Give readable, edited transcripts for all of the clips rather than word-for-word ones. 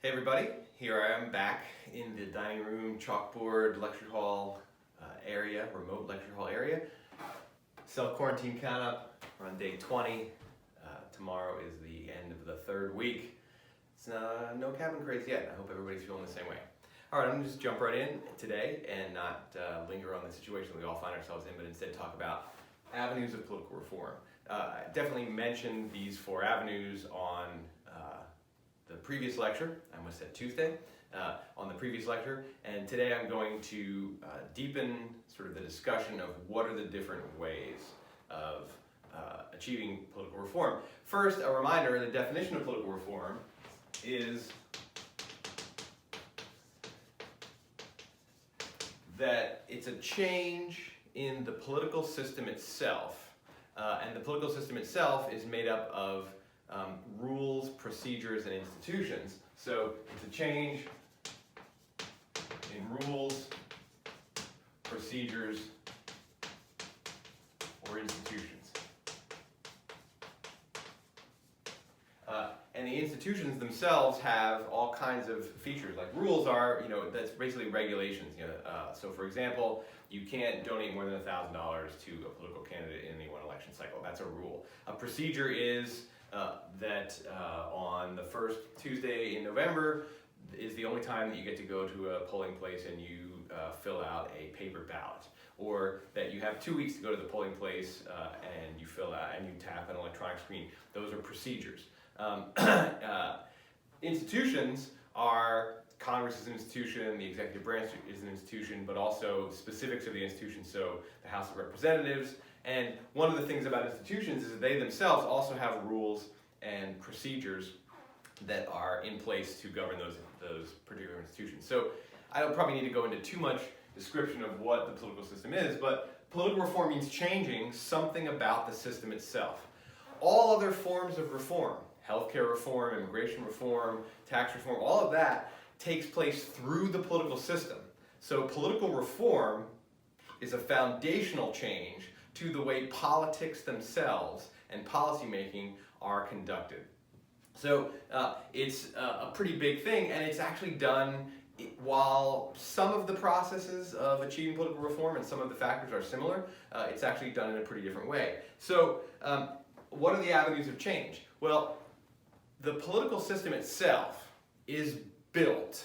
Hey everybody, here I am back in the dining room, chalkboard, lecture hall area, remote lecture hall area. Self-quarantine count up, we're on day 20. Tomorrow is the end of the third week. It's no cabin craze yet. I hope everybody's feeling the same way. All right, I'm gonna just jump right in today and not linger on the situation we all find ourselves in, but instead talk about avenues of political reform. I definitely mentioned these 4 avenues on the previous lecture. I almost said Tuesday, on the previous lecture, and today I'm going to deepen sort of the discussion of what are the different ways of achieving political reform. First, a reminder, the definition of political reform is that it's a change in the political system itself, and the political system itself is made up of rules, procedures, and institutions. So it's a change in rules, procedures, or institutions. And the institutions themselves have all kinds of features. Like rules are, that's basically regulations. So for example, you can't donate more than $1,000 to a political candidate in any one election cycle. That's a rule. A procedure is that on the first Tuesday in November is the only time that you get to go to a polling place and you fill out a paper ballot, or that you have 2 weeks to go to the polling place and you fill out and you tap an electronic screen. Those are procedures. Institutions are Congress is an institution, the executive branch is an institution, but also specifics of the institution, so the House of Representatives. And one of the things about institutions is that they themselves also have rules and procedures that are in place to govern those particular institutions. So I don't probably need to go into too much description of what the political system is, but political reform means changing something about the system itself. All other forms of reform, healthcare reform, immigration reform, tax reform, all of that takes place through the political system. So political reform is a foundational change to the way politics themselves and policymaking are conducted. So it's a pretty big thing, and it's actually done while some of the processes of achieving political reform and some of the factors are similar, it's actually done in a pretty different way. So what are the avenues of change? Well, the political system itself is built.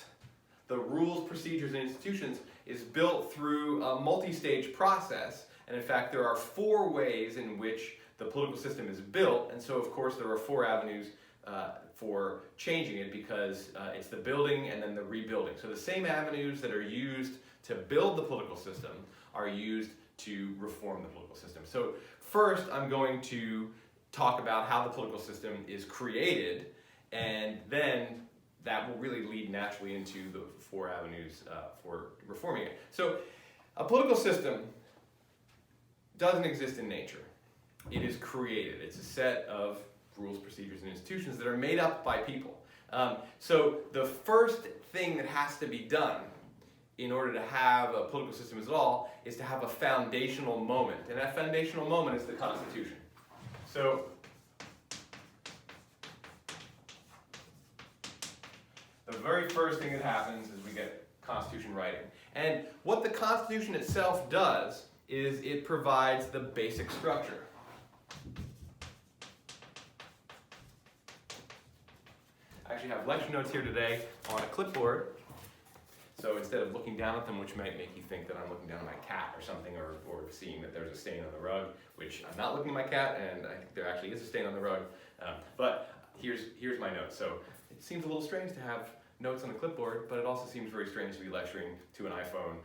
The rules, procedures, and institutions is built through a multi-stage process. And in fact, there are 4 ways in which the political system is built. And so, of course, there are 4 avenues for changing it, because it's the building and then the rebuilding. So the same avenues that are used to build the political system are used to reform the political system. So first, I'm going to talk about how the political system is created, and then that will really lead naturally into the 4 avenues for reforming it. So a political system doesn't exist in nature. It is created. It's a set of rules, procedures, and institutions that are made up by people. So the first thing that has to be done in order to have a political system at all is to have a foundational moment. And that foundational moment is the Constitution. So the very first thing that happens is we get Constitution writing. And what the Constitution itself does is it provides the basic structure. I actually have lecture notes here today on a clipboard. So instead of looking down at them, which might make you think that I'm looking down at my cat or something, or seeing that there's a stain on the rug, which I'm not looking at my cat, and I think there actually is a stain on the rug. But here's my notes. So it seems a little strange to have notes on the clipboard, but it also seems very strange to be lecturing to an iPhone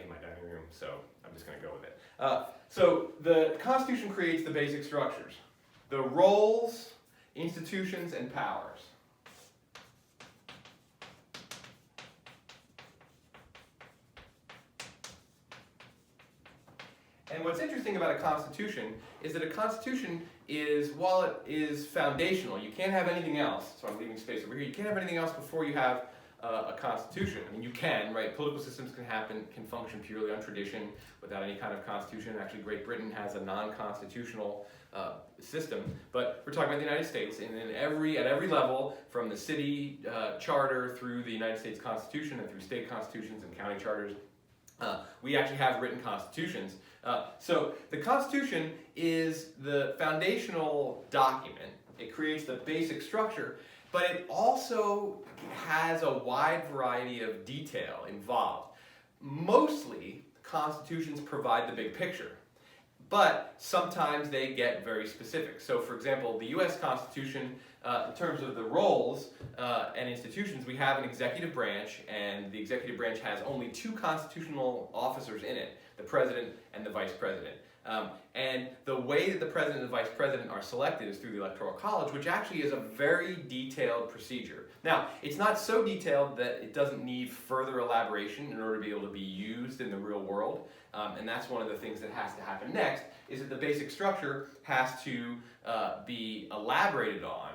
in my dining room, so I'm just going to go with it. So the Constitution creates the basic structures, the roles, institutions, and powers. And what's interesting about a Constitution is that a Constitution is, while it is foundational, you can't have anything else, so I'm leaving space over here, you can't have anything else before you have a constitution. I mean, you can, right? Political systems can function purely on tradition without any kind of constitution. Actually, Great Britain has a non-constitutional system, but we're talking about the United States, and at every level, from the city charter through the United States Constitution and through state constitutions and county charters, we actually have written constitutions. So the Constitution is the foundational document. It creates the basic structure, but it also has a wide variety of detail involved. Mostly, constitutions provide the big picture, but sometimes they get very specific. So for example, the US Constitution, in terms of the roles and institutions, we have an executive branch, and the executive branch has only two constitutional officers in it, the president and the vice president. And the way that the president and the vice president are selected is through the Electoral College, which actually is a very detailed procedure. Now, it's not so detailed that it doesn't need further elaboration in order to be able to be used in the real world. And that's one of the things that has to happen next, is that the basic structure has to be elaborated on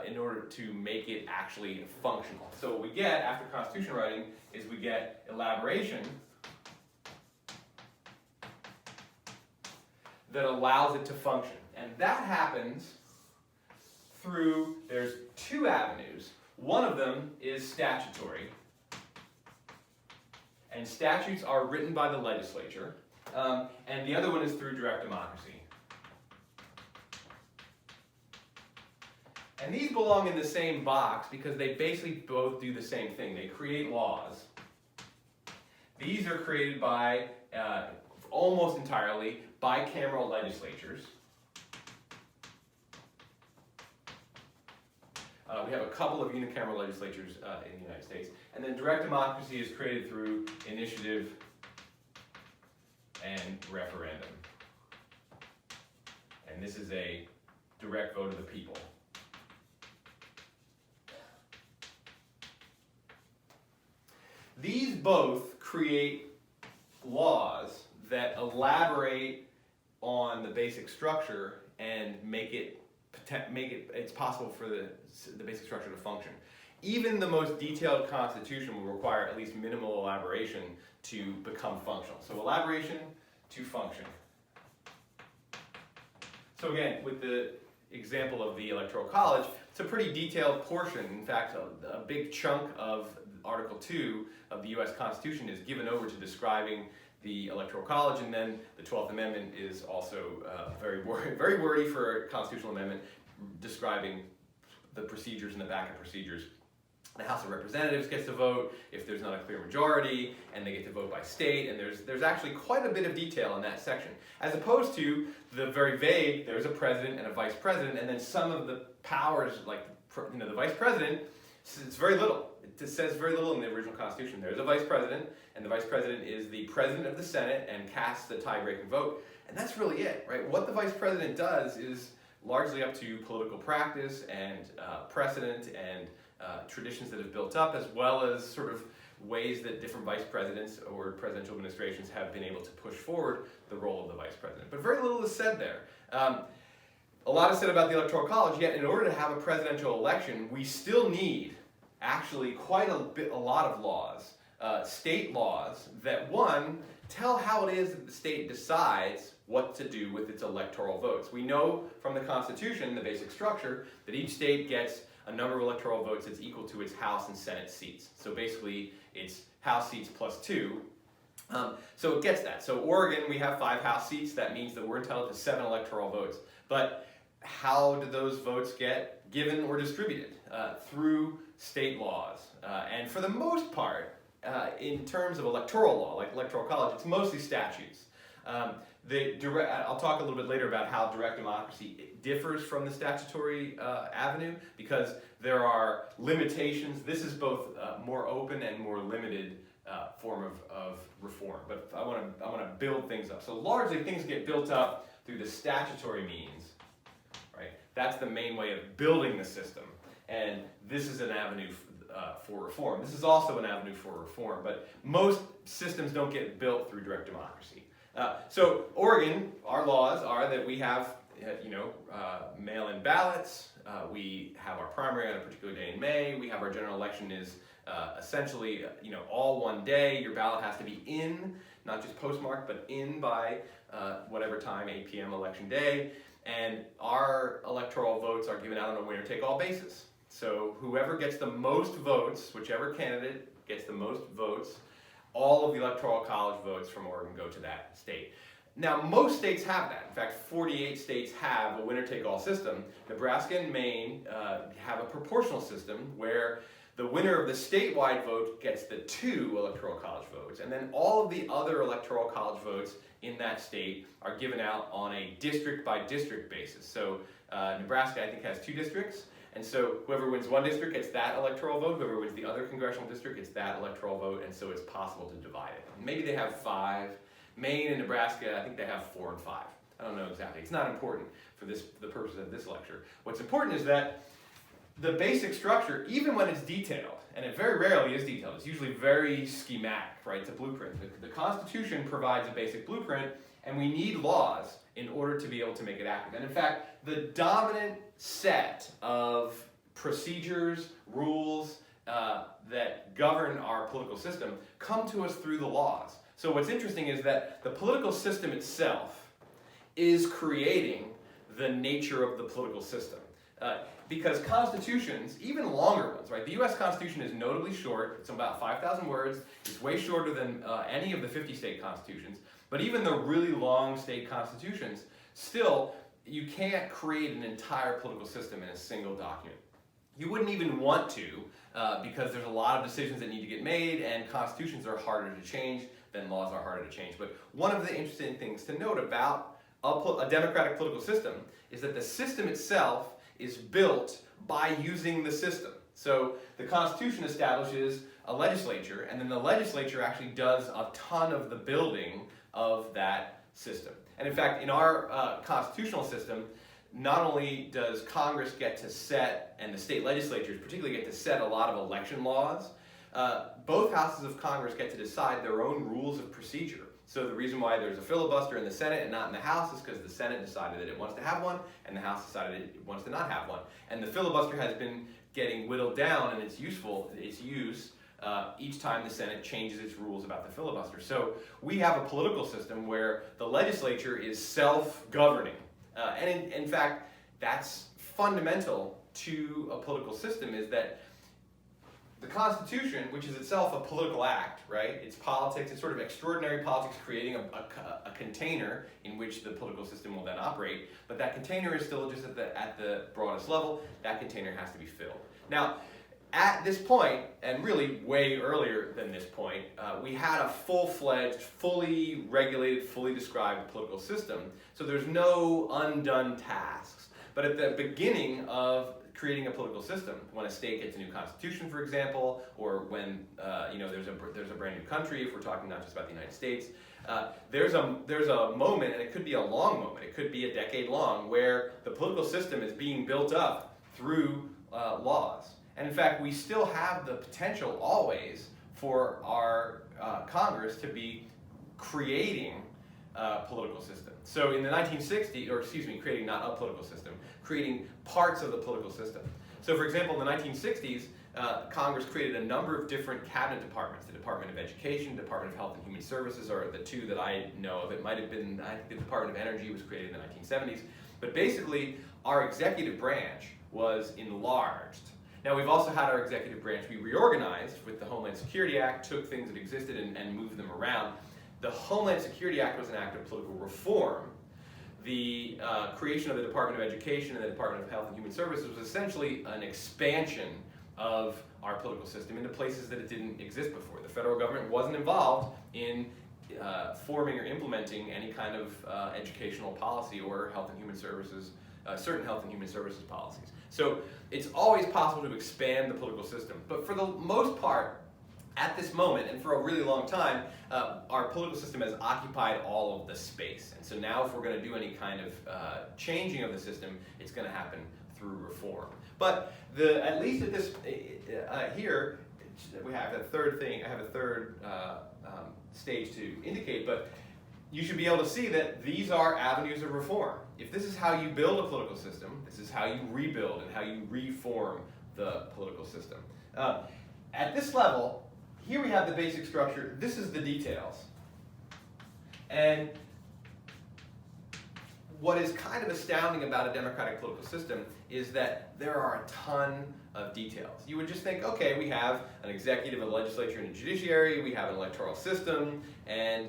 in order to make it actually functional. So what we get after constitution writing is we get elaboration that allows it to function. And that happens through, there's two avenues. One of them is statutory. And statutes are written by the legislature. And the other one is through direct democracy. And these belong in the same box because they basically both do the same thing. They create laws. These are created by, almost entirely, bicameral legislatures. We have a couple of unicameral legislatures in the United States. And then direct democracy is created through initiative and referendum. And this is a direct vote of the people. These both create laws that elaborate on the basic structure and make it's possible for the basic structure to function. Even the most detailed constitution will require at least minimal elaboration to become functional. So elaboration to function. So again, with the example of the Electoral College, it's a pretty detailed portion. In fact, a big chunk of Article 2 of the US Constitution is given over to describing the Electoral College, and then the 12th Amendment is also very wordy for a constitutional amendment, describing the procedures and the backup procedures. The House of Representatives gets to vote if there's not a clear majority, and they get to vote by state, and there's actually quite a bit of detail in that section, as opposed to the very vague, there's a president and a vice president, and then some of the powers, like the vice president, it's very little. It says very little in the original Constitution. There's a vice president, and the vice president is the president of the Senate and casts the tie-breaking vote, and that's really it, right? What the vice president does is largely up to political practice and precedent and traditions that have built up, as well as sort of ways that different vice presidents or presidential administrations have been able to push forward the role of the vice president. But very little is said there. A lot is said about the Electoral College, yet in order to have a presidential election, we still need actually quite a lot of laws, state laws, that one, tell how it is that the state decides what to do with its electoral votes. We know from the Constitution, the basic structure, that each state gets a number of electoral votes that's equal to its House and Senate seats. So basically, it's House seats plus 2. So it gets that. So Oregon, we have 5 House seats. That means that we're entitled to 7 electoral votes. But how do those votes get given or distributed? Through state laws. And for the most part, in terms of electoral law, like Electoral College, it's mostly statutes. I'll talk a little bit later about how direct democracy differs from the statutory avenue, because there are limitations. This is both more open and more limited form of reform. But I want to build things up. So largely things get built up through the statutory means, right? That's the main way of building the system. And this is an avenue for reform. This is also an avenue for reform, but most systems don't get built through direct democracy. So Oregon, our laws are that we have mail-in ballots. We have our primary on a particular day in May. We have our general election is essentially, all one day. Your ballot has to be in, not just postmarked, but in by whatever time, 8 p.m. election day. And our electoral votes are given out on a winner-take-all basis. So whoever gets the most votes, whichever candidate gets the most votes, all of the Electoral College votes from Oregon go to that state. Now, most states have that. In fact, 48 states have a winner-take-all system. Nebraska and Maine have a proportional system where the winner of the statewide vote gets the 2 Electoral College votes, and then all of the other Electoral College votes in that state are given out on a district-by-district basis. So Nebraska, I think, has 2 districts, and so whoever wins one district gets that electoral vote, whoever wins the other congressional district gets that electoral vote, and so it's possible to divide it. Maybe they have 5. Maine and Nebraska, I think they have 4 and 5. I don't know exactly. It's not important for the purpose of this lecture. What's important is that the basic structure, even when it's detailed, and it very rarely is detailed, it's usually very schematic, right? It's a blueprint. The Constitution provides a basic blueprint, and we need laws in order to be able to make it active. And in fact, the dominant set of procedures, rules that govern our political system come to us through the laws. So what's interesting is that the political system itself is creating the nature of the political system. Because constitutions, even longer ones, right? The U.S. Constitution is notably short. It's about 5,000 words. It's way shorter than any of the 50 state constitutions. But even the really long state constitutions, still, you can't create an entire political system in a single document. You wouldn't even want to, because there's a lot of decisions that need to get made, and constitutions are harder to change than laws are harder to change. But one of the interesting things to note about a democratic political system is that the system itself is built by using the system. So the Constitution establishes a legislature, and then the legislature actually does a ton of the building of that system. And in fact, in our constitutional system, not only does Congress get to set, and the state legislatures particularly get to set a lot of election laws, both houses of Congress get to decide their own rules of procedure. So the reason why there's a filibuster in the Senate and not in the House is because the Senate decided that it wants to have one, and the House decided it wants to not have one. And the filibuster has been getting whittled down in its use each time the Senate changes its rules about the filibuster. So we have a political system where the legislature is self-governing. And in fact, that's fundamental to a political system, is that the Constitution, which is itself a political act, right? It's politics, it's sort of extraordinary politics creating a container in which the political system will then operate, but that container is still just at the broadest level. That container has to be filled. Now, at this point, and really way earlier than this point, we had a full-fledged, fully regulated, fully described political system, so there's no undone tasks. But at the beginning of creating a political system, when a state gets a new constitution, for example, or when there's a brand new country, if we're talking not just about the United States, there's a moment, and it could be a long moment, it could be a decade long, where the political system is being built up through laws. And in fact, we still have the potential always for our Congress to be creating a political system. So in the 1960s, creating not a political system, creating parts of the political system. So for example, in the 1960s, Congress created a number of different cabinet departments. The Department of Education, Department of Health and Human Services are the two that I know of. It might have been, I think the Department of Energy was created in the 1970s. But basically, our executive branch was enlarged. Now, we've also had our executive branch be reorganized with the Homeland Security Act, took things that existed and moved them around. The Homeland Security Act was an act of political reform. The creation of the Department of Education and the Department of Health and Human Services was essentially an expansion of our political system into places that it didn't exist before. The federal government wasn't involved in forming or implementing any kind of educational policy or health and human services, certain health and human services policies. So it's always possible to expand the political system. But for the most part, at this moment, and for a really long time, our political system has occupied all of the space. And so now if we're going to do any kind of changing of the system, it's going to happen through reform. But at least at this, here, we have a third thing, I have a third stage to indicate, but you should be able to see that these are avenues of reform. If this is how you build a political system, this is how you rebuild and how you reform the political system. At this level, here we have the basic structure. This is the details. And what is kind of astounding about a democratic political system is that there are a ton of details. You would just think, okay, we have an executive, a legislature, and a judiciary, we have an electoral system, and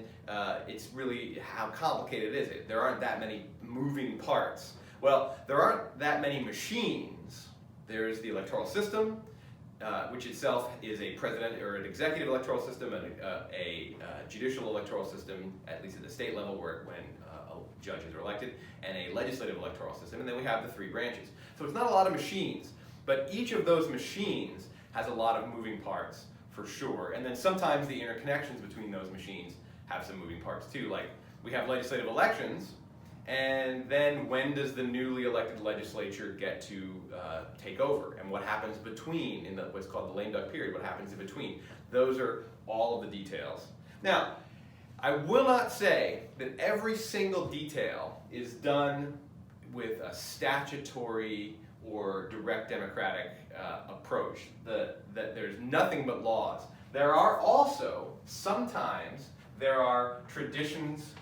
it's really, how complicated is it? There aren't that many moving parts. Well, there aren't that many machines. There's the electoral system, which itself is a president or an executive electoral system, and a judicial electoral system, at least at the state level, when judges are elected, and a legislative electoral system, and then we have the 3 branches. So it's not a lot of machines, but each of those machines has a lot of moving parts, for sure. And then sometimes the interconnections between those machines have some moving parts too. Like, we have legislative elections, and then when does the newly elected legislature get to take over? And what happens between, in what's called the lame duck period, what happens in between? Those are all of the details. Now, I will not say that every single detail is done with a statutory or direct democratic approach, that there's nothing but laws. There are also, sometimes, there are traditions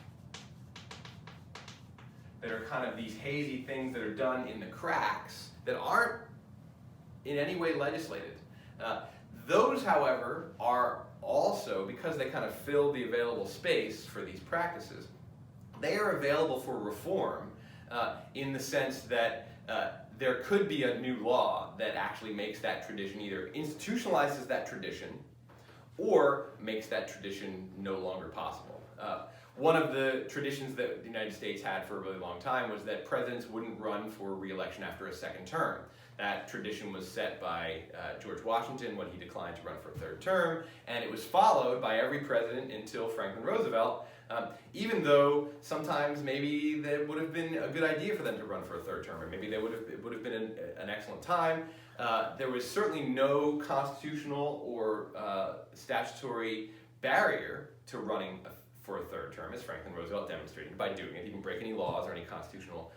that are kind of these hazy things that are done in the cracks that aren't in any way legislated. Those, however, are also, because they kind of fill the available space for these practices, they are available for reform in the sense that there could be a new law that actually makes that tradition, either institutionalizes that tradition or makes that tradition no longer possible. One of the traditions that the United States had for a really long time was that presidents wouldn't run for re-election after a second term. That tradition was set by George Washington when he declined to run for a 3rd term, and it was followed by every president until Franklin Roosevelt, even though sometimes maybe that would have been a good idea for them to run for a 3rd term, or maybe it would have been an excellent time. There was certainly no constitutional or statutory barrier to running for a 3rd term, as Franklin Roosevelt demonstrated by doing it. He didn't break any laws or any constitutional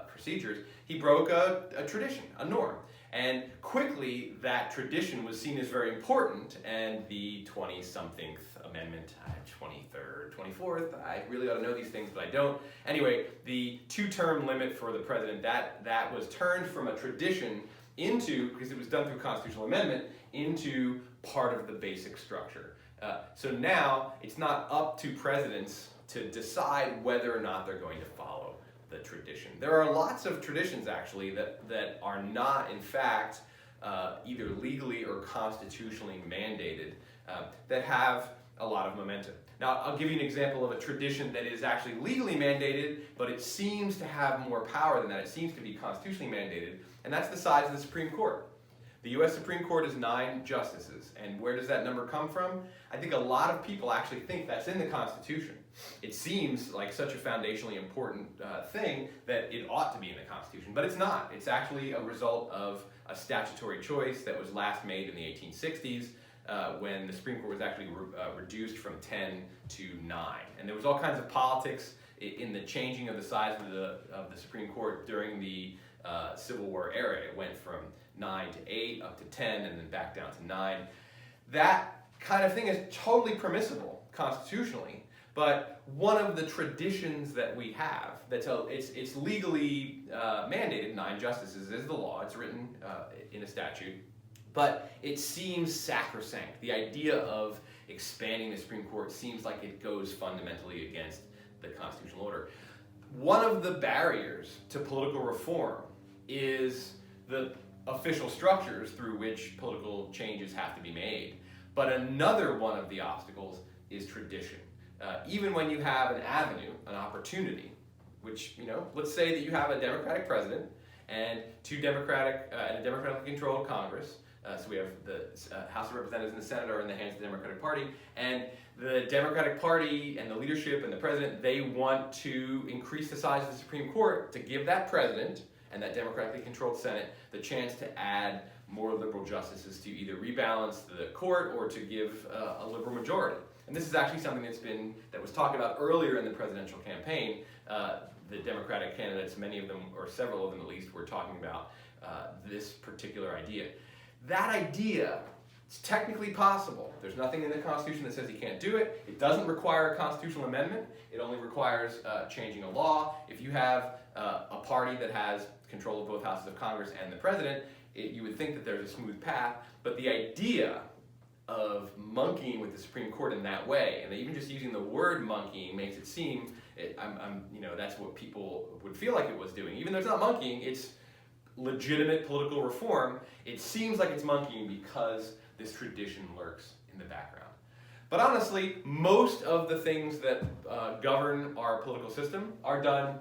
procedures. He broke a tradition, a norm. And quickly, that tradition was seen as very important, and the 20-something Amendment, 23rd, 24th, I really ought to know these things, but I don't. Anyway, the 2-term limit for the president, that was turned from a tradition into, because it was done through constitutional amendment, into part of the basic structure. So now, it's not up to presidents to decide whether or not they're going to follow the tradition. There are lots of traditions, actually, that are not, in fact, either legally or constitutionally mandated, that have a lot of momentum. Now, I'll give you an example of a tradition that is actually legally mandated, but it seems to have more power than that. It seems to be constitutionally mandated, and that's the size of the Supreme Court. The U.S. Supreme Court is 9 justices, and where does that number come from? I think a lot of people actually think that's in the Constitution. It seems like such a foundationally important thing that it ought to be in the Constitution, but it's not. It's actually a result of a statutory choice that was last made in the 1860s when the Supreme Court was actually reduced from 10 to 9. And there was all kinds of politics in the changing of the size of the Supreme Court during the Civil War era. It went from 9 to 8, up to 10, and then back down to 9. That kind of thing is totally permissible constitutionally, but one of the traditions that we have, it's legally mandated, 9 justices is the law, it's written in a statute, but it seems sacrosanct. The idea of expanding the Supreme Court seems like it goes fundamentally against the constitutional order. One of the barriers to political reform is the official structures through which political changes have to be made. But another one of the obstacles is tradition. Even when you have an avenue, an opportunity, which, let's say that you have a Democratic president and a democratically controlled Congress. So we have the House of Representatives and the Senate are in the hands of the Democratic Party, and the Democratic Party and the leadership and the president, they want to increase the size of the Supreme Court to give that president and that democratically controlled Senate the chance to add more liberal justices to either rebalance the court or to give a liberal majority. And this is actually something that was talked about earlier in the presidential campaign. The Democratic candidates, many of them, or several of them at least, were talking about this particular idea. That idea, it's technically possible. There's nothing in the Constitution that says you can't do it. It doesn't require a constitutional amendment. It only requires changing a law. If you have a party that has control of both houses of Congress and the president, you would think that there's a smooth path. But the idea of monkeying with the Supreme Court in that way, and even just using the word monkeying makes it seem, that's what people would feel like it was doing. Even though it's not monkeying, it's legitimate political reform. It seems like it's monkeying because this tradition lurks in the background. But honestly, most of the things that govern our political system are done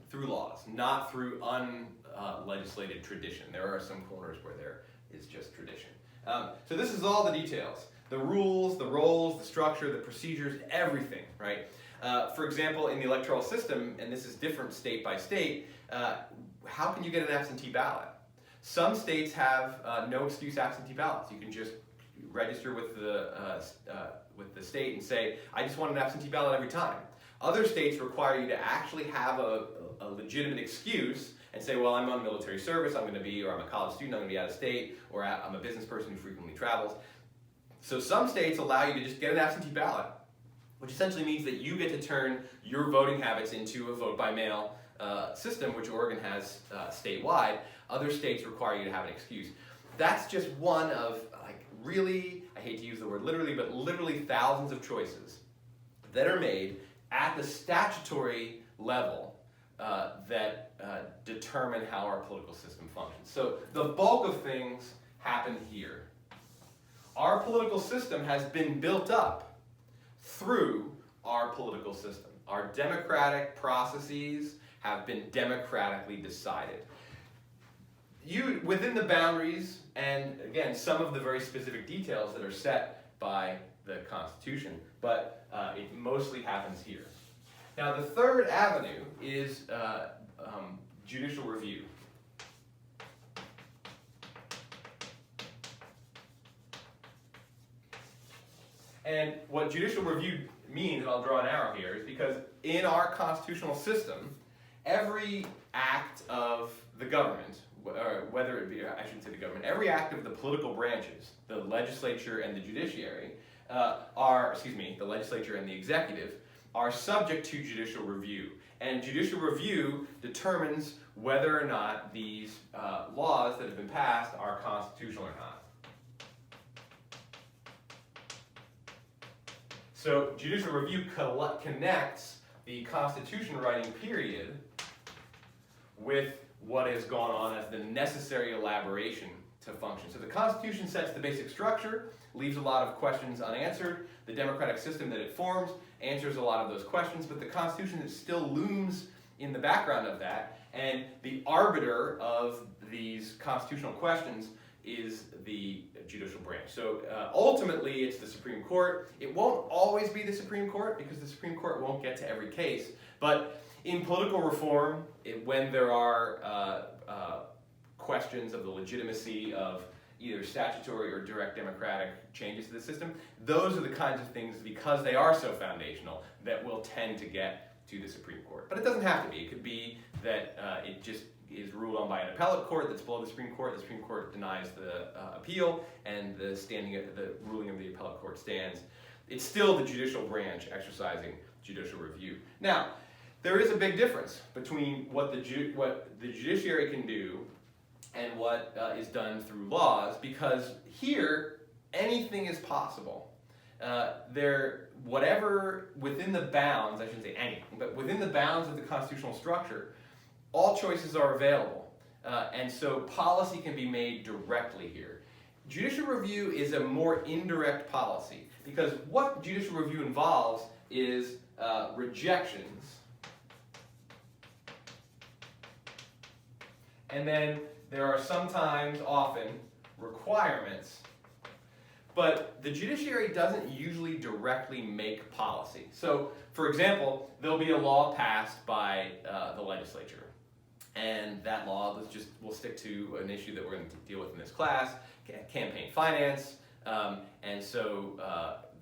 through laws, not through unlegislated tradition. There are some corners where there is just tradition. So this is all the details. The rules, the roles, the structure, the procedures, everything, right? For example, in the electoral system, and this is different state by state, how can you get an absentee ballot? Some states have no excuse absentee ballots. You can just register with the state and say, I just want an absentee ballot every time. Other states require you to actually have a legitimate excuse and say, well, I'm on military service, or I'm a college student, I'm going to be out of state, or I'm a business person who frequently travels. So some states allow you to just get an absentee ballot, which essentially means that you get to turn your voting habits into a vote-by-mail system, which Oregon has statewide. Other states require you to have an excuse. That's just one of, really, I hate to use the word literally, but literally thousands of choices that are made at the statutory level that determine how our political system functions. So the bulk of things happen here. Our political system has been built up through our political system. Our democratic processes have been democratically decided. Within the boundaries, and again, some of the very specific details that are set by the Constitution, but it mostly happens here. Now, the third avenue is judicial review. And what judicial review means, and I'll draw an arrow here, is because in our constitutional system, every act of the government, whether it be, I shouldn't say the government, every act of the political branches, the legislature and the judiciary, the legislature and the executive, are subject to judicial review. And judicial review determines whether or not these laws that have been passed are constitutional or not. So judicial review connects the Constitution writing period with what has gone on as the necessary elaboration to function. So the Constitution sets the basic structure, leaves a lot of questions unanswered. The democratic system that it forms answers a lot of those questions, but the Constitution still looms in the background of that, and the arbiter of these constitutional questions is the judicial branch. So ultimately, it's the Supreme Court. It won't always be the Supreme Court because the Supreme Court won't get to every case, but in political reform, when there are questions of the legitimacy of either statutory or direct democratic changes to the system, those are the kinds of things, because they are so foundational, that will tend to get to the Supreme Court. But it doesn't have to be. It could be that it just is ruled on by an appellate court that's below the Supreme Court denies the appeal, and the ruling of the appellate court stands. It's still the judicial branch exercising judicial review. Now, there is a big difference between what the judiciary can do and what is done through laws, because here, anything is possible. Whatever within the bounds, I shouldn't say anything, but within the bounds of the constitutional structure, all choices are available. And so policy can be made directly here. Judicial review is a more indirect policy, because what judicial review involves is rejections, and then there are sometimes, often, requirements. But the judiciary doesn't usually directly make policy. So, for example, there'll be a law passed by the legislature. And that law, we'll stick to an issue that we're going to deal with in this class, campaign finance. And so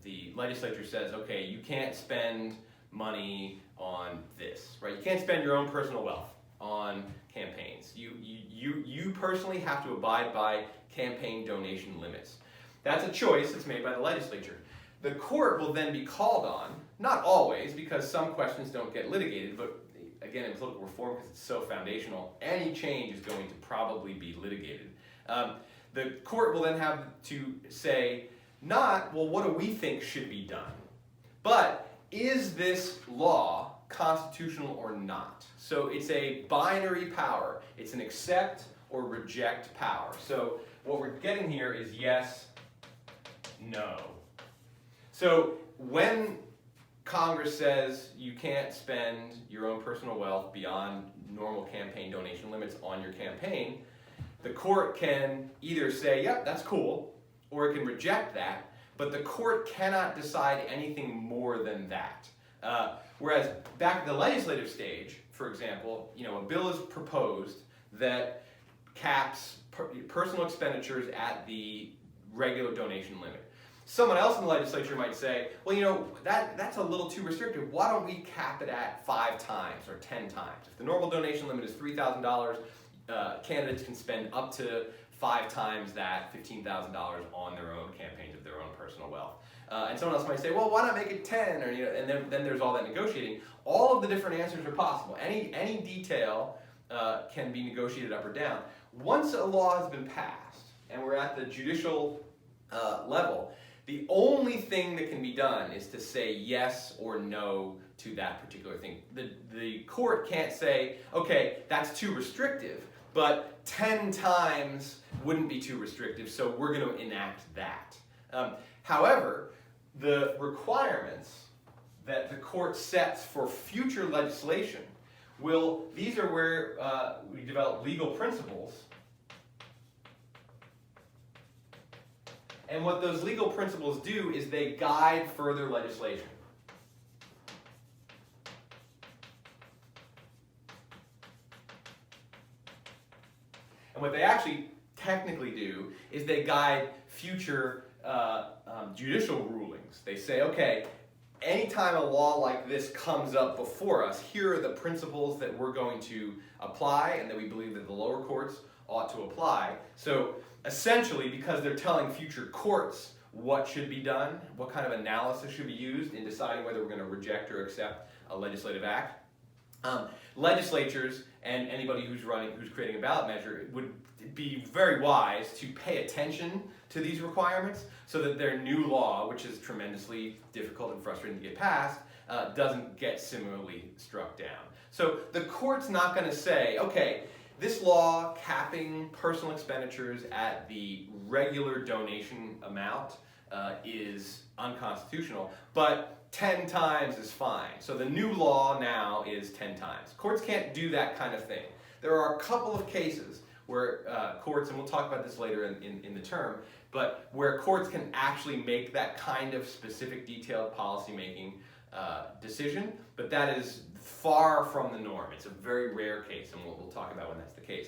the legislature says, okay, you can't spend money on this, right? You can't spend your own personal wealth on campaigns. You personally have to abide by campaign donation limits. That's a choice that's made by the legislature. The court will then be called on, not always, because some questions don't get litigated, but again, in political reform, because it's so foundational, any change is going to probably be litigated. The court will then have to say, not, well, what do we think should be done? But is this law constitutional or not? So it's a binary power. It's an accept or reject power. So what we're getting here is yes, no. So when Congress says you can't spend your own personal wealth beyond normal campaign donation limits on your campaign, the court can either say, yep, that's cool, or it can reject that, but the court cannot decide anything more than that. Whereas back at the legislative stage, for example, a bill is proposed that caps personal expenditures at the regular donation limit. Someone else in the legislature might say, well, that's a little too restrictive. Why don't we cap it at 5 times or 10 times? If the normal donation limit is $3,000, candidates can spend up to 5 times that, $15,000 on their own campaigns of their own personal wealth. And someone else might say, well, why not make it 10? Or, and then there's all that negotiating. All of the different answers are possible. Any detail can be negotiated up or down. Once a law has been passed, and we're at the judicial level, the only thing that can be done is to say yes or no to that particular thing. The court can't say, okay, that's too restrictive, but 10 times wouldn't be too restrictive, so we're going to enact that. However, the requirements that the court sets for future legislation these are where we develop legal principles. And what those legal principles do is they guide further legislation. And what they actually technically do is they guide future judicial rulings. They say, okay, anytime a law like this comes up before us, here are the principles that we're going to apply and that we believe that the lower courts ought to apply. So essentially, because they're telling future courts what should be done, what kind of analysis should be used in deciding whether we're going to reject or accept a legislative act, legislatures and anybody who's creating a ballot measure would be very wise to pay attention to these requirements so that their new law, which is tremendously difficult and frustrating to get passed, doesn't get similarly struck down. So the court's not going to say, okay, this law capping personal expenditures at the regular donation amount is unconstitutional, but 10 times is fine. So the new law now is 10 times. Courts can't do that kind of thing. There are a couple of cases where courts, and we'll talk about this later in the term, but where courts can actually make that kind of specific detailed policymaking decision, but that is far from the norm. It's a very rare case, and we'll talk about when that's the case.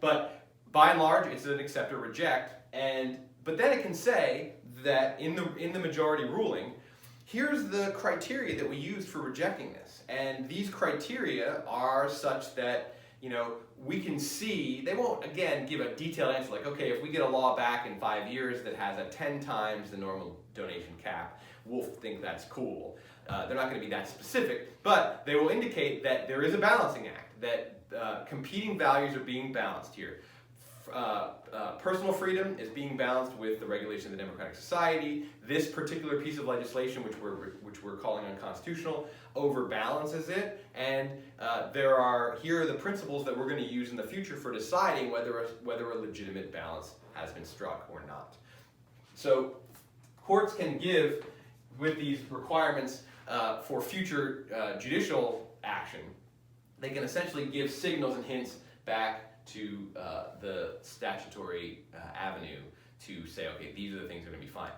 But by and large, it's an accept or reject, but then it can say that in the majority ruling, here's the criteria that we used for rejecting this, and these criteria are such that we can see, they won't, again, give a detailed answer like, okay, if we get a law back in 5 years that has a 10 times the normal donation cap, we'll think that's cool. They're not going to be that specific, but they will indicate that there is a balancing act, that competing values are being balanced here. Personal freedom is being balanced with the regulation of the democratic society. This particular piece of legislation, which we're calling unconstitutional, overbalances it, and here are the principles that we're going to use in the future for deciding whether a legitimate balance has been struck or not. So courts can give, with these requirements for future judicial action, they can essentially give signals and hints back to the statutory avenue to say, okay, these are the things that are going to be fine.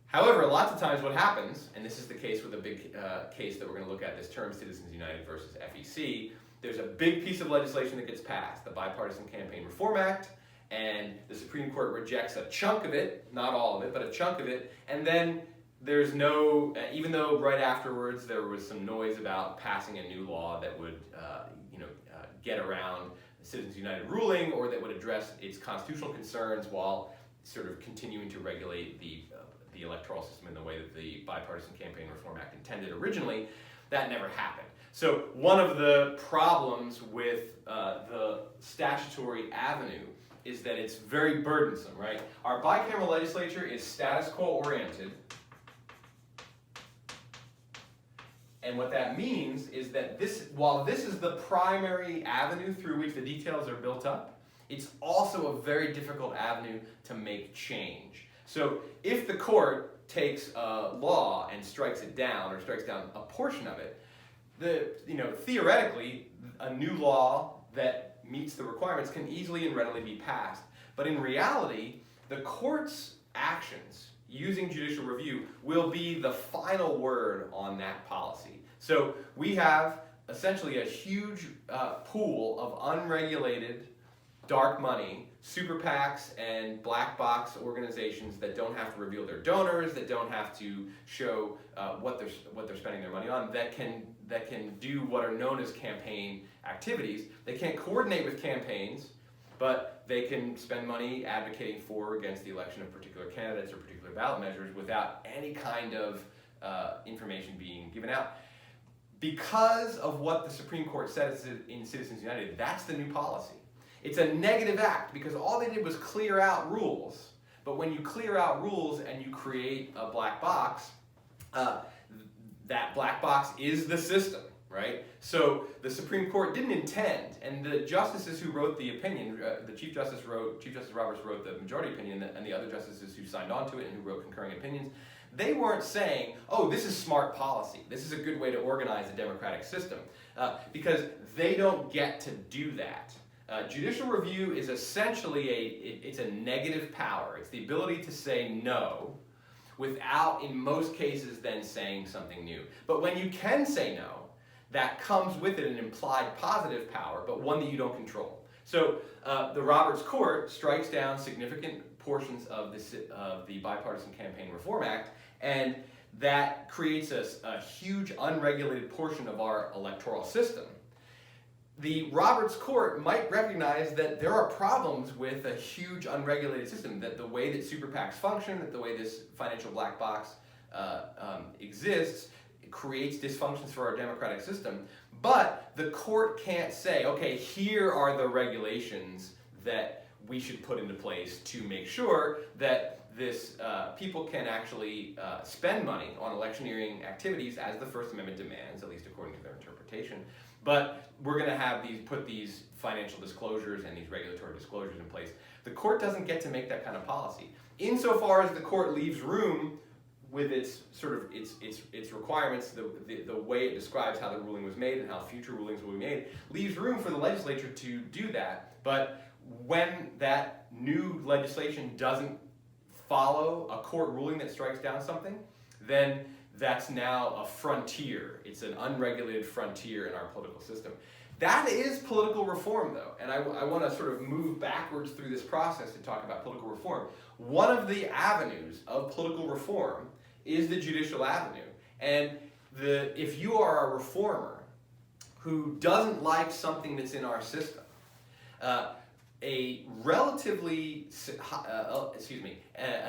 However, lots of times what happens, and this is the case with a big case that we're going to look at this term, Citizens United versus FEC, there's a big piece of legislation that gets passed, the Bipartisan Campaign Reform Act, and the Supreme Court rejects a chunk of it, not all of it, but a chunk of it, and then there's no, even though right afterwards there was some noise about passing a new law that would, get around the Citizens United ruling, or that would address its constitutional concerns while sort of continuing to regulate the electoral system in the way that the Bipartisan Campaign Reform Act intended originally, that never happened. So one of the problems with the statutory avenue is that it's very burdensome, right? Our bicameral legislature is status quo oriented. And what that means is that while this is the primary avenue through which the details are built up, it's also a very difficult avenue to make change. So if the court takes a law and strikes it down, or strikes down a portion of it, theoretically, a new law that meets the requirements can easily and readily be passed. But in reality, the court's actions using judicial review will be the final word on that policy. So we have essentially a huge pool of unregulated dark money, super PACs and black box organizations that don't have to reveal their donors, that don't have to show what they're spending their money on, that can do what are known as campaign activities. They can't coordinate with campaigns, but they can spend money advocating for or against the election of particular candidates or particular ballot measures without any kind of information being given out. Because of what the Supreme Court said in Citizens United, that's the new policy. It's a negative act because all they did was clear out rules. But when you clear out rules and you create a black box, that black box is the system, right? So the Supreme Court didn't intend, and the justices who wrote the opinion, Chief Justice Roberts wrote the majority opinion, and the other justices who signed on to it and who wrote concurring opinions, they weren't saying, oh, this is smart policy. This is a good way to organize a democratic system, because they don't get to do that. Judicial review is essentially it's a negative power. It's the ability to say no without, in most cases, then saying something new. But when you can say no, that comes with it an implied positive power, but one that you don't control. So the Roberts Court strikes down significant portions of the Bipartisan Campaign Reform Act, and that creates a huge unregulated portion of our electoral system. The Roberts Court might recognize that there are problems with a huge unregulated system, that the way that super PACs function, that the way this financial black box exists, creates dysfunctions for our democratic system. But the court can't say, okay, here are the regulations that we should put into place to make sure that people can actually spend money on electioneering activities as the First Amendment demands, at least according to their interpretation. But we're going to put these financial disclosures and these regulatory disclosures in place. The court doesn't get to make that kind of policy. Insofar as the court leaves room with its requirements, the way it describes how the ruling was made and how future rulings will be made, leaves room for the legislature to do that. But when that new legislation doesn't follow a court ruling that strikes down something, then that's now a frontier. It's an unregulated frontier in our political system. That is political reform, though, and I want to sort of move backwards through this process to talk about political reform. One of the avenues of political reform is the Judicial Avenue, and if you are a reformer who doesn't like something that's in our system, an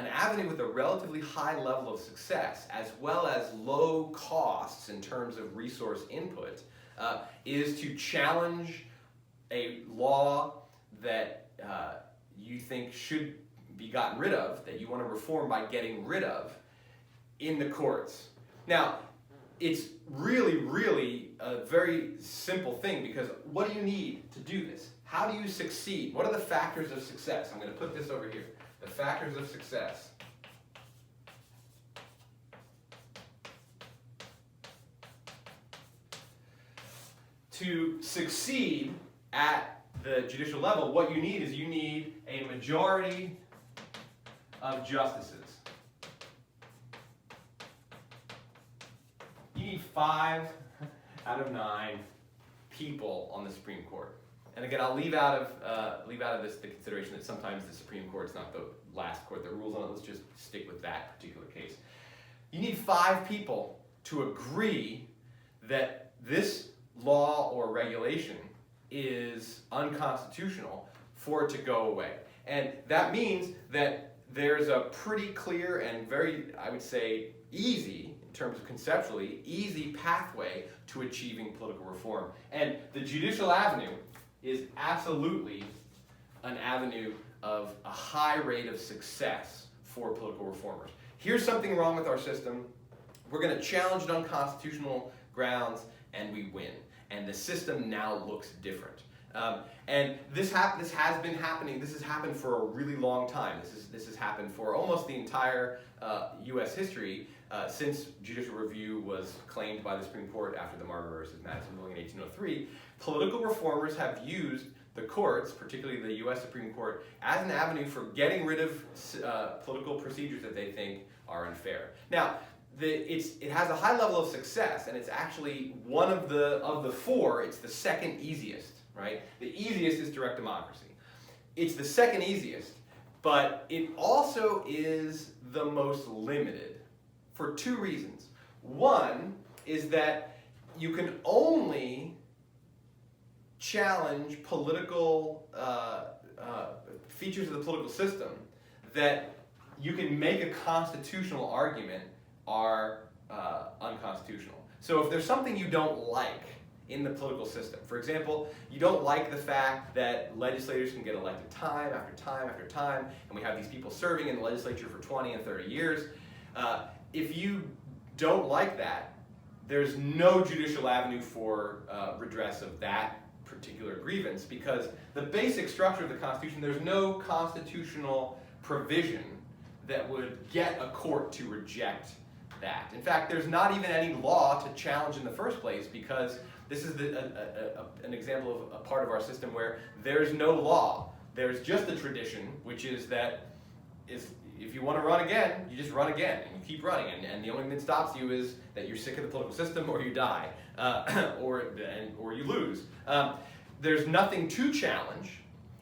avenue with a relatively high level of success, as well as low costs in terms of resource input, is to challenge a law that you think should be gotten rid of, that you want to reform by getting rid of, in the courts. Now, it's really, really a very simple thing, because what do you need to do this? How do you succeed? What are the factors of success? I'm going to put this over here. The factors of success. To succeed at the judicial level, what you need is a majority of justices. You need 5 out of 9 people on the Supreme Court. And again, I'll leave out of this the consideration that sometimes the Supreme Court is not the last court that rules on it. Let's just stick with that particular case. You need 5 people to agree that this law or regulation is unconstitutional for it to go away. And that means that there's a pretty clear and very, I would say, easy, in terms of conceptually, easy pathway to achieving political reform. And the Judicial Avenue is absolutely an avenue of a high rate of success for political reformers. Here's something wrong with our system. We're going to challenge it on constitutional grounds, and we win. And the system now looks different. And this has been happening. This has happened for a really long time. This has happened for almost the entire U.S. history since judicial review was claimed by the Supreme Court after the Marbury versus Madison ruling in 1803. Political reformers have used the courts, particularly the U.S. Supreme Court, as an avenue for getting rid of political procedures that they think are unfair. Now, it has a high level of success, and it's actually one of the 4. It's the second easiest, right? The easiest is direct democracy. It's the second easiest, but it also is the most limited for 2 reasons. One is that you can only challenge political features of the political system that you can make a constitutional argument are unconstitutional. So if there's something you don't like in the political system, for example, you don't like the fact that legislators can get elected time after time after time, and we have these people serving in the legislature for 20 and 30 years, if you don't like that, there's no judicial avenue for redress of that particular grievance, because the basic structure of the Constitution, there's no constitutional provision that would get a court to reject that. In fact, there's not even any law to challenge in the first place, because this is an example of a part of our system where there's no law. There's just a tradition, which is that if you want to run again, you just run again, and you keep running, and the only thing that stops you is that you're sick of the political system, or you die, or you lose. There's nothing to challenge,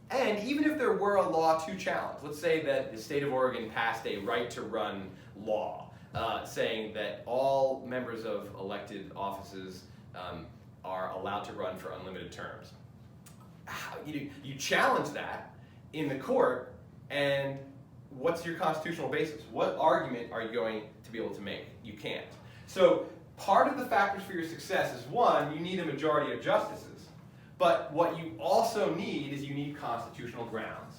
and even if there were a law to challenge, let's say that the state of Oregon passed a right-to-run law, saying that all members of elected offices are allowed to run for unlimited terms. You challenge that in the court, and what's your constitutional basis? What argument are you going to be able to make? You can't. So part of the factors for your success is, one, you need a majority of justices, but what you also need is you need constitutional grounds.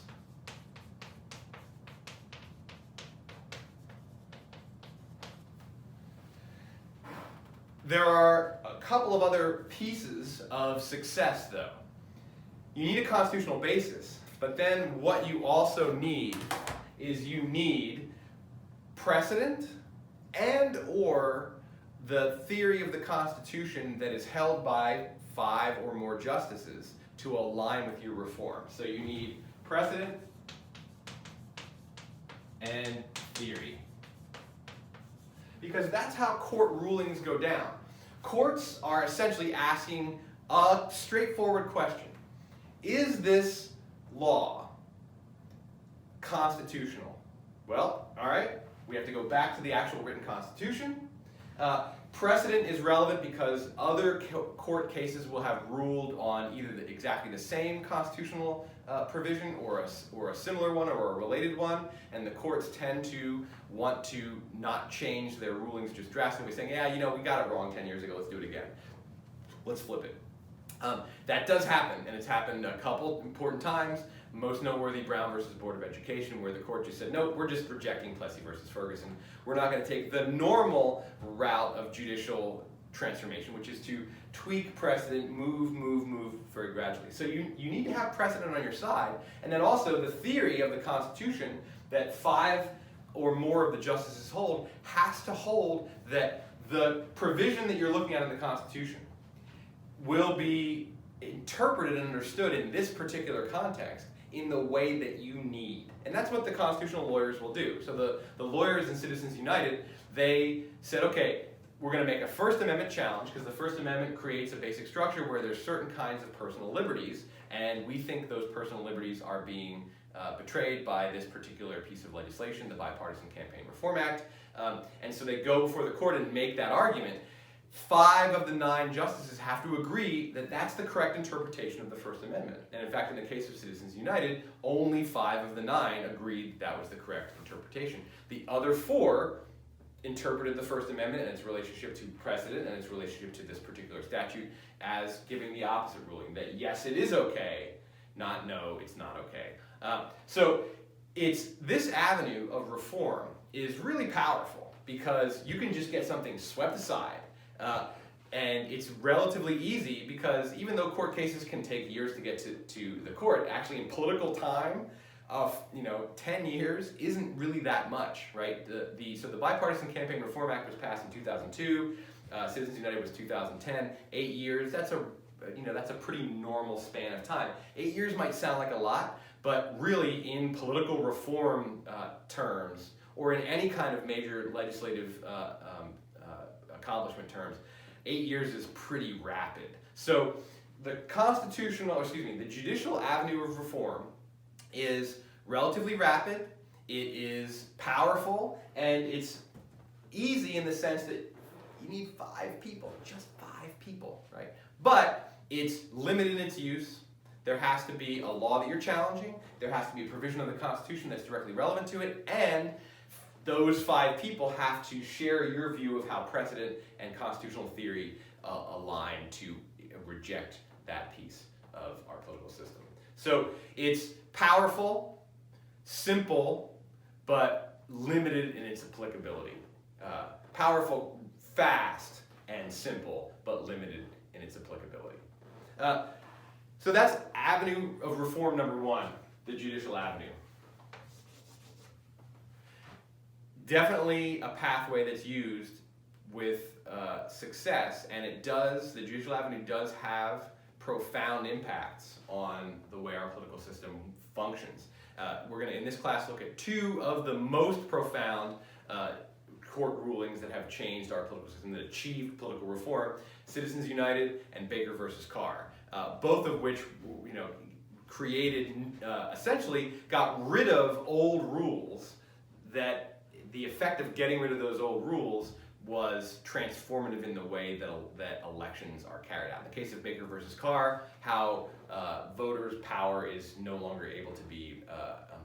There are a couple of other pieces of success, though. You need a constitutional basis, but then what you also need is you need precedent and or the theory of the Constitution that is held by 5 or more justices to align with your reform. So you need precedent and theory, because that's how court rulings go down. Courts are essentially asking a straightforward question. Is this law constitutional? Well, all right, we have to go back to the actual written Constitution. Precedent is relevant because other court cases will have ruled on either exactly the same constitutional provision or a similar one or a related one, and the courts tend to want to not change their rulings just drastically, saying, yeah, we got it wrong 10 years ago, let's do it again. Let's flip it. That does happen, and it's happened a couple important times. Most noteworthy, Brown versus Board of Education, where the court just said, no, we're just rejecting Plessy versus Ferguson. We're not going to take the normal route of judicial transformation, which is to tweak precedent, move very gradually. So you need to have precedent on your side, and then also the theory of the Constitution that 5 or more of the justices hold has to hold that the provision that you're looking at in the Constitution will be interpreted and understood in this particular context in the way that you need. And that's what the constitutional lawyers will do. So the lawyers in Citizens United, they said, okay, we're going to make a First Amendment challenge, because the First Amendment creates a basic structure where there's certain kinds of personal liberties, and we think those personal liberties are being betrayed by this particular piece of legislation, the Bipartisan Campaign Reform Act. And so they go before the court and make that argument. 5 of the 9 justices have to agree that that's the correct interpretation of the First Amendment. And in fact, in the case of Citizens United, only 5 of the 9 agreed that was the correct interpretation. The other 4 interpreted the First Amendment and its relationship to precedent and its relationship to this particular statute as giving the opposite ruling, that yes, it is okay, not no, it's not okay. So it's this avenue of reform is really powerful because you can just get something swept aside, and it's relatively easy because even though court cases can take years to get to the court, actually in political time, 10 years isn't really that much, right? So the Bipartisan Campaign Reform Act was passed in 2002. Citizens United was 2010. 8 years. That's a pretty normal span of time. 8 years might sound like a lot, but really in political reform terms, or in any kind of major legislative accomplishment terms, 8 years is pretty rapid. So the Judicial Avenue of reform is relatively rapid, it is powerful, and it's easy in the sense that you need 5 people, just 5 people, right? But it's limited in its use. There has to be a law that you're challenging, there has to be a provision of the Constitution that's directly relevant to it, and those 5 people have to share your view of how precedent and constitutional theory align to reject that piece of our political system. So it's powerful, simple, but limited in its applicability. Powerful, fast, and simple, but limited in its applicability. So that's avenue of reform number 1, the Judicial Avenue. Definitely a pathway that's used with success, and the Judicial Avenue does have profound impacts on the way our political system functions. We're going to, in this class, look at 2 of the most profound court rulings that have changed our political system, that achieved political reform: Citizens United and Baker versus Carr, both of which, created, essentially got rid of old rules. That the effect of getting rid of those old rules was transformative in the way that elections are carried out. In the case of Baker versus Carr, how voters' power is no longer able to be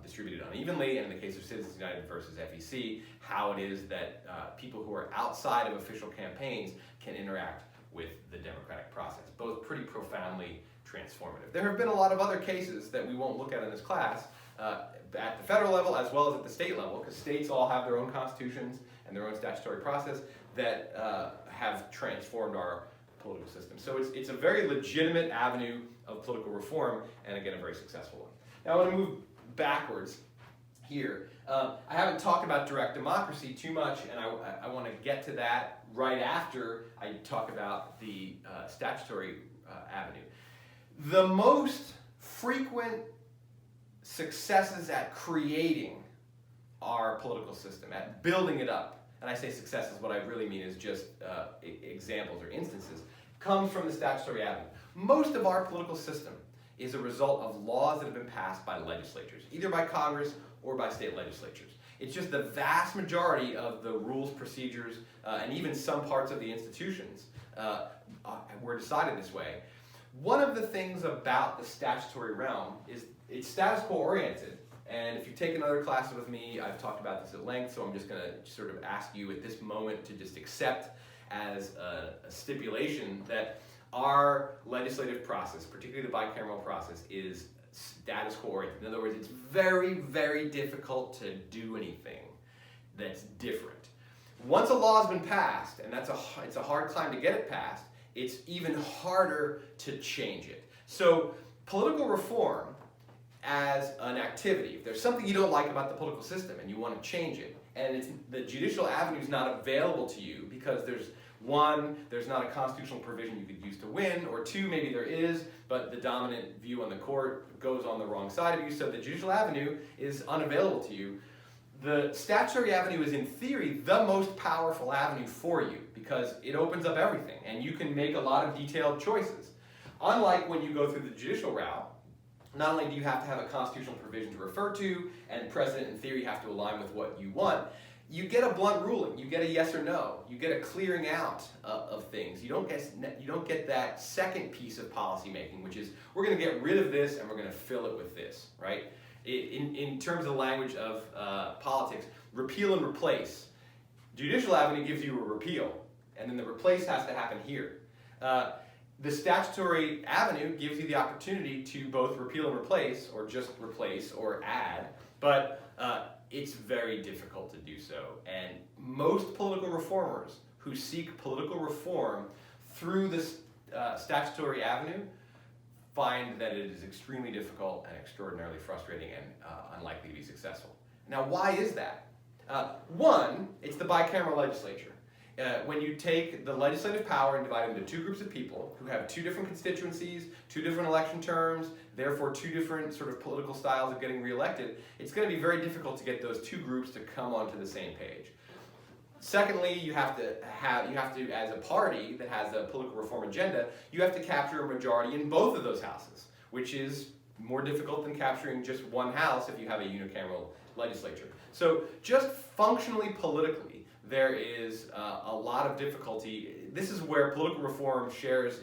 distributed unevenly, and in the case of Citizens United versus FEC, how it is that people who are outside of official campaigns can interact with the democratic process. Both pretty profoundly transformative. There have been a lot of other cases that we won't look at in this class at the federal level as well as at the state level, because states all have their own constitutions and their own statutory process that have transformed our political system. So it's a very legitimate avenue of political reform, and again, a very successful one. Now I want to move backwards here. I haven't talked about direct democracy too much, and I want to get to that right after I talk about the statutory avenue. The most frequent successes at creating our political system, at building it up, and I say successes, what I really mean is just examples or instances, comes from the statutory avenue. Most of our political system is a result of laws that have been passed by legislatures, either by Congress or by state legislatures. It's just the vast majority of the rules, procedures, and even some parts of the institutions were decided this way. One of the things about the statutory realm is it's status quo oriented. And if you've taken other classes with me, I've talked about this at length, so I'm just going to sort of ask you at this moment to just accept as a stipulation that our legislative process, particularly the bicameral process, is status quo oriented. In other words, it's very, very difficult to do anything that's different. Once a law has been passed, and it's a hard climb to get it passed, it's even harder to change it. So political reform as an activity, if there's something you don't like about the political system and you want to change it, and the judicial avenue is not available to you because there's not a constitutional provision you could use to win, or 2, maybe there is, but the dominant view on the court goes on the wrong side of you, so the judicial avenue is unavailable to you. The statutory avenue is, in theory, the most powerful avenue for you because it opens up everything, and you can make a lot of detailed choices. Unlike when you go through the judicial route, not only do you have to have a constitutional provision to refer to, and precedent and theory have to align with what you want, you get a blunt ruling. You get a yes or no. You get a clearing out of things. You don't get that second piece of policy making, which is we're going to get rid of this and we're going to fill it with this, right? In terms of the language of politics, repeal and replace. Judicial Avenue gives you a repeal, and then the replace has to happen here. The Statutory Avenue gives you the opportunity to both repeal and replace, or just replace, or add, but it's very difficult to do so. And most political reformers who seek political reform through this Statutory Avenue find that it is extremely difficult and extraordinarily frustrating and unlikely to be successful. Now, why is that? One, it's the bicameral legislature. When you take the legislative power and divide it into two groups of people who have two different constituencies, two different election terms, therefore two different sort of political styles of getting reelected, it's going to be very difficult to get those two groups to come onto the same page. Secondly, you have to, as a party that has a political reform agenda, you have to capture a majority in both of those houses, which is more difficult than capturing just one house if you have a unicameral legislature. So just functionally politically, there is a lot of difficulty. This is where political reform shares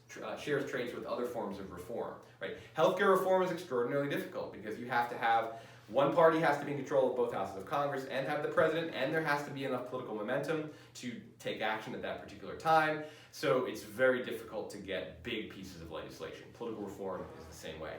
traits with other forms of reform, right? Healthcare reform is extraordinarily difficult because you have to have one party has to be in control of both houses of Congress and have the president, and there has to be enough political momentum to take action at that particular time. So it's very difficult to get big pieces of legislation. Political reform is the same way.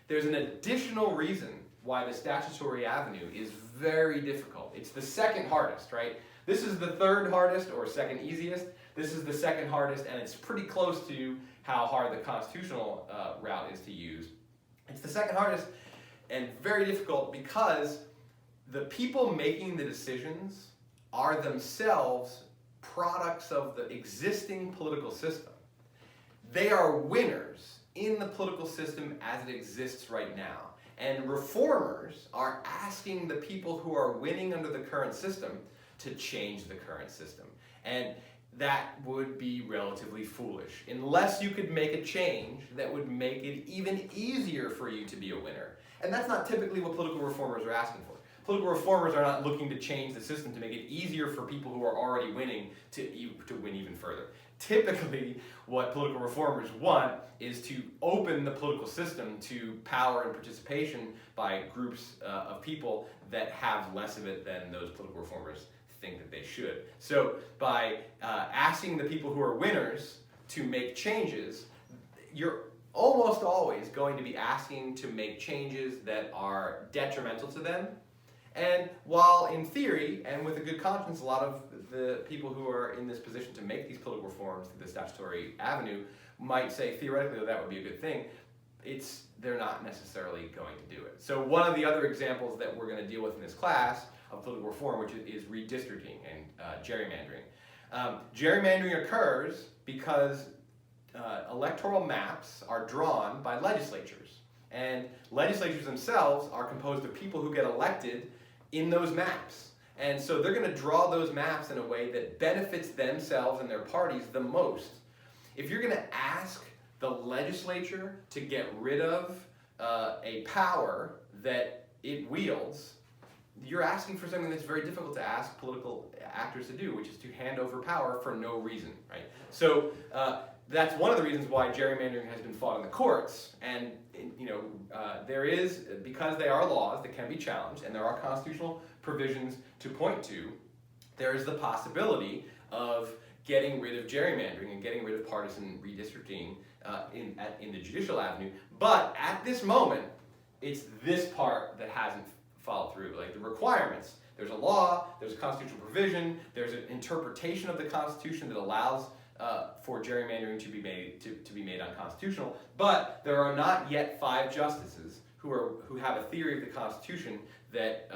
There's an additional reason why the Statutory Avenue is very difficult. It's the second hardest, right? This is the third hardest or second easiest. This is the second hardest, and it's pretty close to how hard the constitutional route is to use. It's the second hardest and very difficult because the people making the decisions are themselves products of the existing political system. They are winners in the political system as it exists right now. And reformers are asking the people who are winning under the current system to change the current system. And that would be relatively foolish, unless you could make a change that would make it even easier for you to be a winner. And that's not typically what political reformers are asking for. Political reformers are not looking to change the system to make it easier for people who are already winning to win even further. Typically, what political reformers want is to open the political system to power and participation by groups of people that have less of it than those political reformers think that they should. So by asking the people who are winners to make changes, you're almost always going to be asking to make changes that are detrimental to them. And while in theory, and with a good conscience, a lot of the people who are in this position to make these political reforms through the Statutory Avenue might say theoretically that would be a good thing, they're not necessarily going to do it. So one of the other examples that we're going to deal with in this class of political reform, which is redistricting and gerrymandering. Gerrymandering occurs because electoral maps are drawn by legislatures. And legislatures themselves are composed of people who get elected in those maps. And so they're going to draw those maps in a way that benefits themselves and their parties the most. If you're going to ask the legislature to get rid of a power that it wields, you're asking for something that's very difficult to ask political actors to do, which is to hand over power for no reason, right? So that's one of the reasons why gerrymandering has been fought in the courts, and there is, because they are laws that can be challenged, and there are constitutional provisions to point to, there is the possibility of getting rid of gerrymandering and getting rid of partisan redistricting in the Judicial Avenue. But at this moment, it's this part that hasn't followed through, like the requirements. There's a law, there's a constitutional provision, there's an interpretation of the Constitution that allows for gerrymandering to be made unconstitutional, but there are not yet 5 justices who have a theory of the Constitution that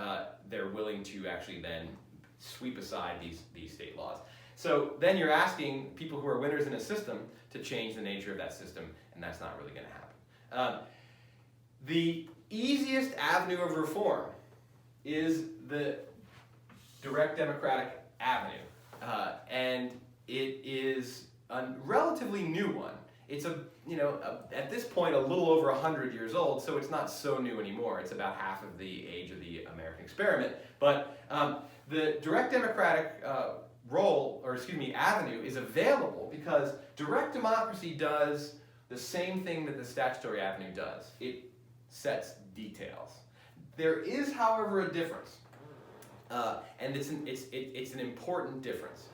they're willing to actually then sweep aside these state laws. So then you're asking people who are winners in a system to change the nature of that system, and that's not really going to happen. The easiest avenue of reform is the direct democratic avenue, and it is a relatively new one. It's at this point a little over 100 years old, so it's not so new anymore. It's about half of the age of the American experiment. But the direct democratic avenue is available because direct democracy does the same thing that the statutory avenue does. It sets details. There is, however, a difference, and it's an important difference.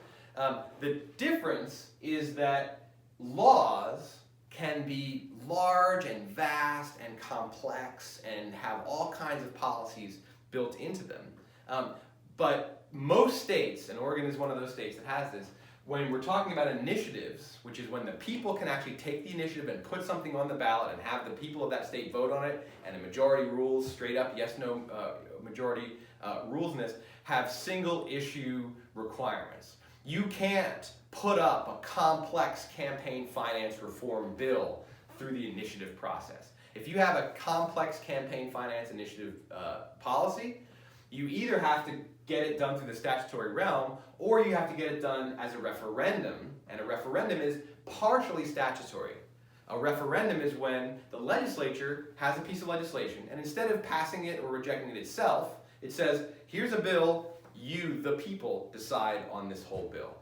The difference is that laws can be large and vast and complex and have all kinds of policies built into them. But most states, and Oregon is one of those states that has this, when we're talking about initiatives, which is when the people can actually take the initiative and put something on the ballot and have the people of that state vote on it, and a majority rules, straight up yes, no majority rules in this, have single issue requirements. You can't put up a complex campaign finance reform bill through the initiative process. If you have a complex campaign finance initiative policy, you either have to get it done through the statutory realm, or you have to get it done as a referendum, and a referendum is partially statutory. A referendum is when the legislature has a piece of legislation, and instead of passing it or rejecting it itself, it says, here's a bill, you, the people, decide on this whole bill.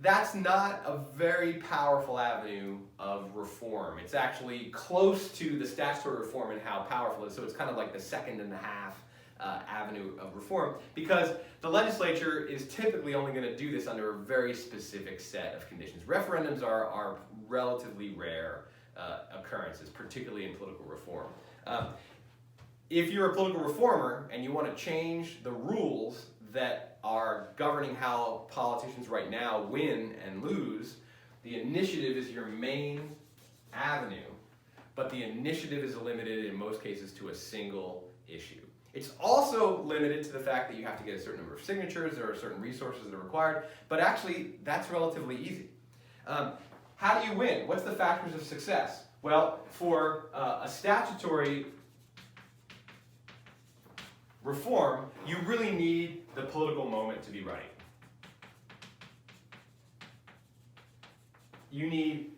That's not a very powerful avenue of reform. It's actually close to the statutory reform and how powerful it is, so it's kind of like the second and a half avenue of reform, because the legislature is typically only going to do this under a very specific set of conditions. Referendums are relatively rare occurrences, particularly in political reform. If you're a political reformer and you want to change the rules that are governing how politicians right now win and lose, the initiative is your main avenue, but the initiative is limited in most cases to a single issue. It's also limited to the fact that you have to get a certain number of signatures, there are certain resources that are required, but actually that's relatively easy. How do you win? What's the factors of success? Well, for a statutory reform, you really need the political moment to be right. You need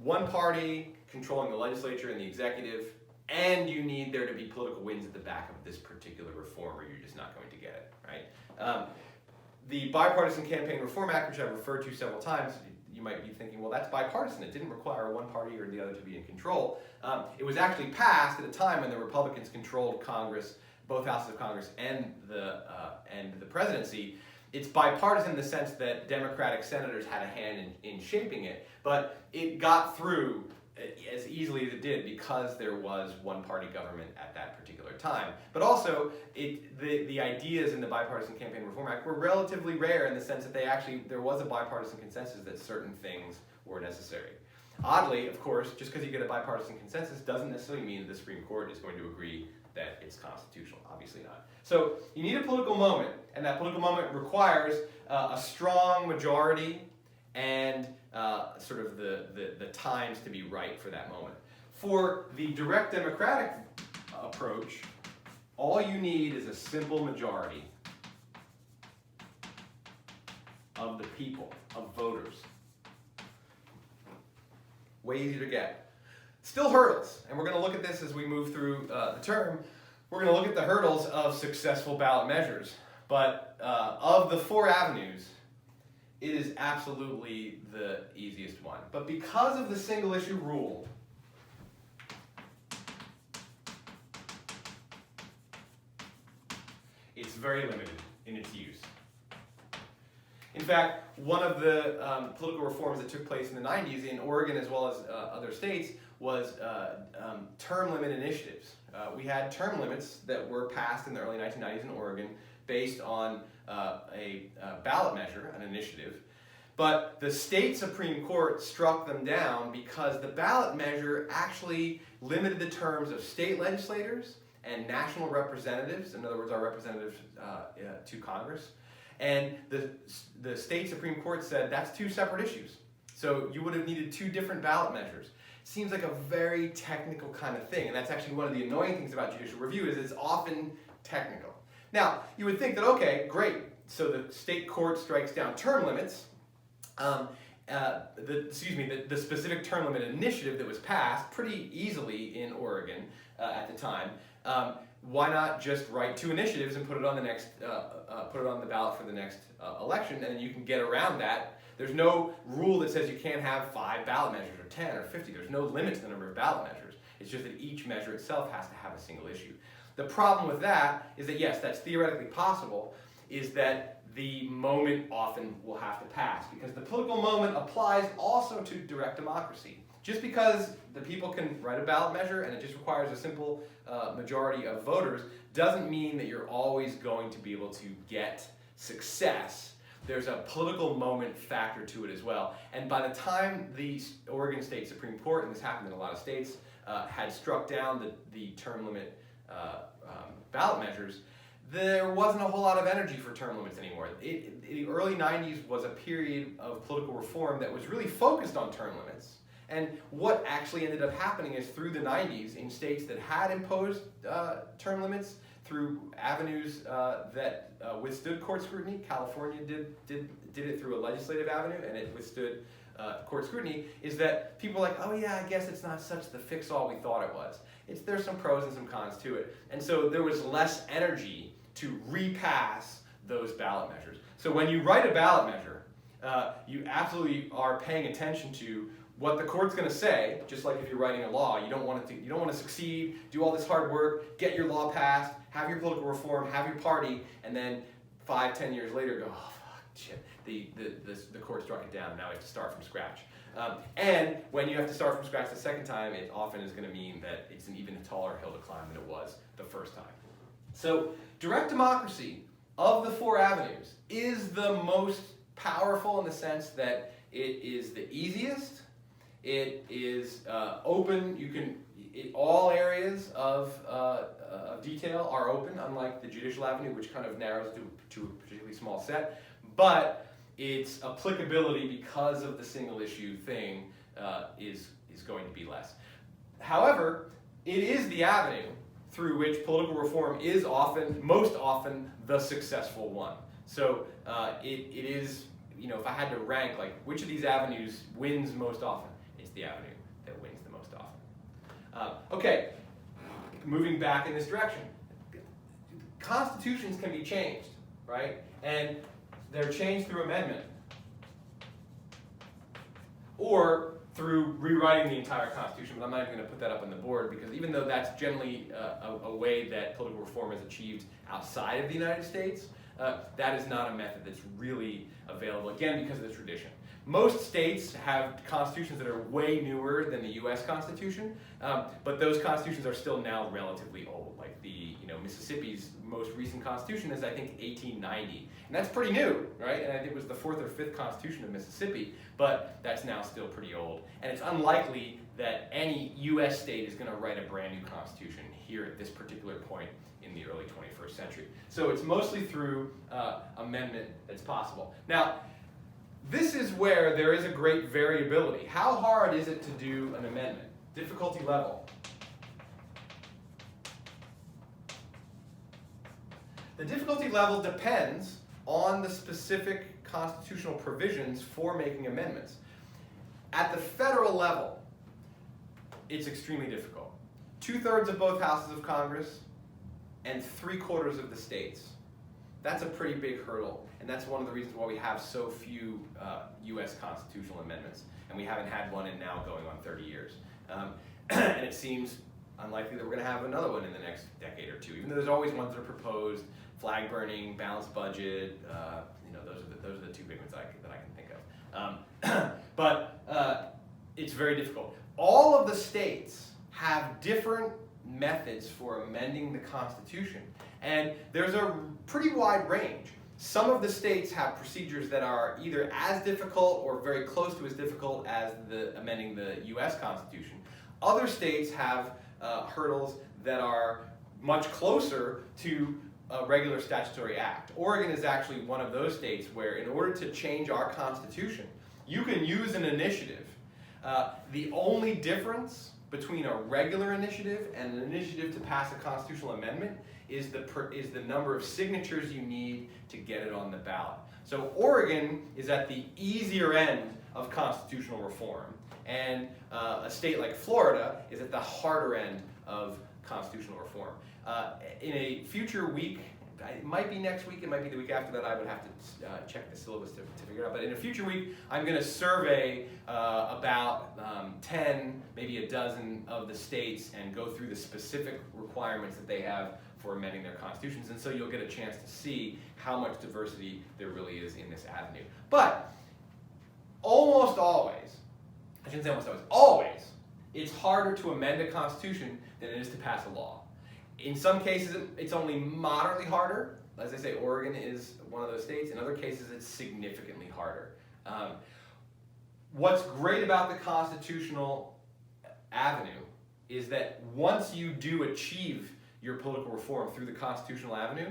one party controlling the legislature and the executive, and you need there to be political wins at the back of this particular reform, or you're just not going to get it, right? The Bipartisan Campaign Reform Act, which I've referred to several times, you might be thinking, well, that's bipartisan. It didn't require one party or the other to be in control. It was actually passed at a time when the Republicans controlled Congress, both houses of Congress and the presidency. It's bipartisan in the sense that Democratic senators had a hand in shaping it, but it got through as easily as it did because there was one-party government at that particular time. But also, the ideas in the Bipartisan Campaign Reform Act were relatively rare in the sense that there was a bipartisan consensus that certain things were necessary. Oddly, of course, just because you get a bipartisan consensus doesn't necessarily mean that the Supreme Court is going to agree that it's constitutional. Obviously not. So you need a political moment, and that political moment requires a strong majority and sort of the times to be right for that moment. For the direct democratic approach, all you need is a simple majority of the people, of voters. Way easier to get. Still hurdles, and we're going to look at this as we move through the term. We're going to look at the hurdles of successful ballot measures. But of the four avenues, it is absolutely the easiest one. But because of the single issue rule, it's very limited in its use. In fact, one of the political reforms that took place in the 90s in Oregon as well as other states was term limit initiatives. We had term limits that were passed in the early 1990s in Oregon based on a ballot measure, an initiative. But the state Supreme Court struck them down because the ballot measure actually limited the terms of state legislators and national representatives, in other words, our representatives to Congress. And the state Supreme Court said that's two separate issues. So you would have needed two different ballot measures. Seems like a very technical kind of thing, and that's actually one of the annoying things about judicial review is it's often technical. Now, you would think that, okay, great, so the state court strikes down term limits, the specific term limit initiative that was passed pretty easily in Oregon at the time. Why not just write 2 initiatives and put it on the next, put it on the ballot for the next election, and then you can get around that. There's no rule that says you can't have 5 ballot measures or 10 or 50. There's no limit to the number of ballot measures. It's just that each measure itself has to have a single issue. The problem with that is that, yes, that's theoretically possible, is that the moment often will have to pass, because the political moment applies also to direct democracy. Just because the people can write a ballot measure and it just requires a simple majority of voters doesn't mean that you're always going to be able to get success. There's a political moment factor to it as well. And by the time the Oregon State Supreme Court, and this happened in a lot of states, had struck down the term limit ballot measures, there wasn't a whole lot of energy for term limits anymore. The early 90s was a period of political reform that was really focused on term limits. And what actually ended up happening is through the 90s, in states that had imposed term limits through avenues that withstood court scrutiny, California did it through a legislative avenue, and it withstood court scrutiny, is that people are like, oh yeah, I guess it's not such the fix-all we thought it was. There's some pros and some cons to it. And so there was less energy to repass those ballot measures. So when you write a ballot measure, you absolutely are paying attention to what the court's going to say. Just like if you're writing a law, you don't want to succeed, do all this hard work, get your law passed, have your political reform, have your party, and then 5-10 years later go, oh fuck, shit, the court struck it down, and now we have to start from scratch. And when you have to start from scratch the second time, it often is going to mean that it's an even taller hill to climb than it was the first time. So direct democracy of the 4 avenues is the most powerful in the sense that it is the easiest. It is open. All areas of detail are open, unlike the Judicial Avenue, which kind of narrows to a particularly small set. But its applicability, because of the single issue thing, is going to be less. However, it is the avenue through which political reform is most often, the successful one. So it is, if I had to rank, like, which of these avenues wins most often, it's the avenue that wins the most often. Okay, moving back in this direction. Constitutions can be changed, right? And they're changed through amendment or through rewriting the entire Constitution, but I'm not even going to put that up on the board, because even though that's generally a way that political reform is achieved outside of the United States, that is not a method that's really available, again, because of the tradition. Most states have constitutions that are way newer than the U.S. Constitution, but those constitutions are still now relatively old. Like Mississippi's most recent constitution is, I think, 1890. And that's pretty new, right? And I think it was the 4th or 5th constitution of Mississippi, but that's now still pretty old. And it's unlikely that any U.S. state is going to write a brand new constitution here at this particular point in the early 21st century. So it's mostly through amendment that's possible. Now, this is where there is a great variability. How hard is it to do an amendment? Difficulty level. The difficulty level depends on the specific constitutional provisions for making amendments. At the federal level, it's extremely difficult. 2/3 of both houses of Congress and 3/4 of the states. That's a pretty big hurdle, and that's one of the reasons why we have so few U.S. constitutional amendments, and we haven't had one in now going on 30 years. And it seems unlikely that we're going to have another one in the next decade or 2, even though there's always ones that are proposed: flag burning, balanced budget. Those are the 2 big ones that I can think of. But it's very difficult. All of the states have different methods for amending the Constitution, and there's a pretty wide range. Some of the states have procedures that are either as difficult or very close to as difficult as amending the U.S. Constitution. Other states have hurdles that are much closer to a regular statutory act. Oregon is actually one of those states where, in order to change our Constitution, you can use an initiative. The only difference between a regular initiative and an initiative to pass a constitutional amendment is the number of signatures you need to get it on the ballot. So Oregon is at the easier end of constitutional reform, and a state like Florida is at the harder end of constitutional reform. In a future week, it might be next week, it might be the week after that, I would have to check the syllabus to figure it out, but in a future week, I'm going to survey about 10, maybe a dozen of the states and go through the specific requirements that they have for amending their constitutions, and so you'll get a chance to see how much diversity there really is in this avenue. But almost always, I shouldn't say almost always, it's harder to amend a constitution than it is to pass a law. In some cases, it's only moderately harder. As I say, Oregon is one of those states. In other cases, it's significantly harder. What's great about the constitutional avenue is that once you do achieve your political reform through the constitutional avenue,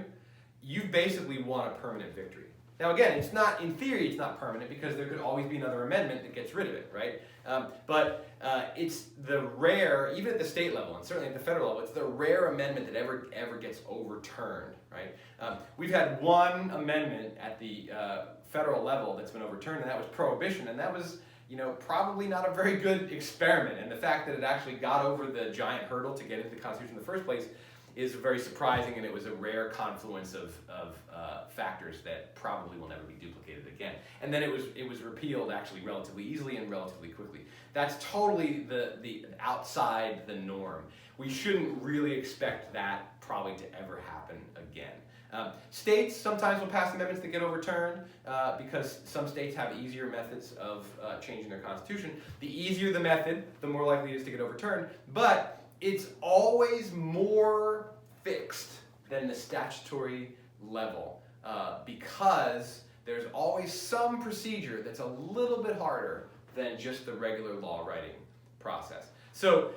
you've basically won a permanent victory. Now again, it's not, in theory, it's not permanent because there could always be another amendment that gets rid of it, right? But it's the rare, even at the state level and certainly at the federal level, it's the rare amendment that ever gets overturned, right? We've had one amendment at the federal level that's been overturned, and that was prohibition, and that was, you know, probably not a very good experiment. And the fact that it actually got over the giant hurdle to get into the Constitution in the first place is very surprising, and it was a rare confluence of factors that probably will never be duplicated again. And then it was repealed actually relatively easily and relatively quickly. That's totally the outside the norm. We shouldn't really expect that probably to ever happen again. States sometimes will pass amendments that get overturned because some states have easier methods of changing their constitution. The easier the method, the more likely it is to get overturned, but it's always more fixed than the statutory level because there's always some procedure that's a little bit harder than just the regular law writing process. So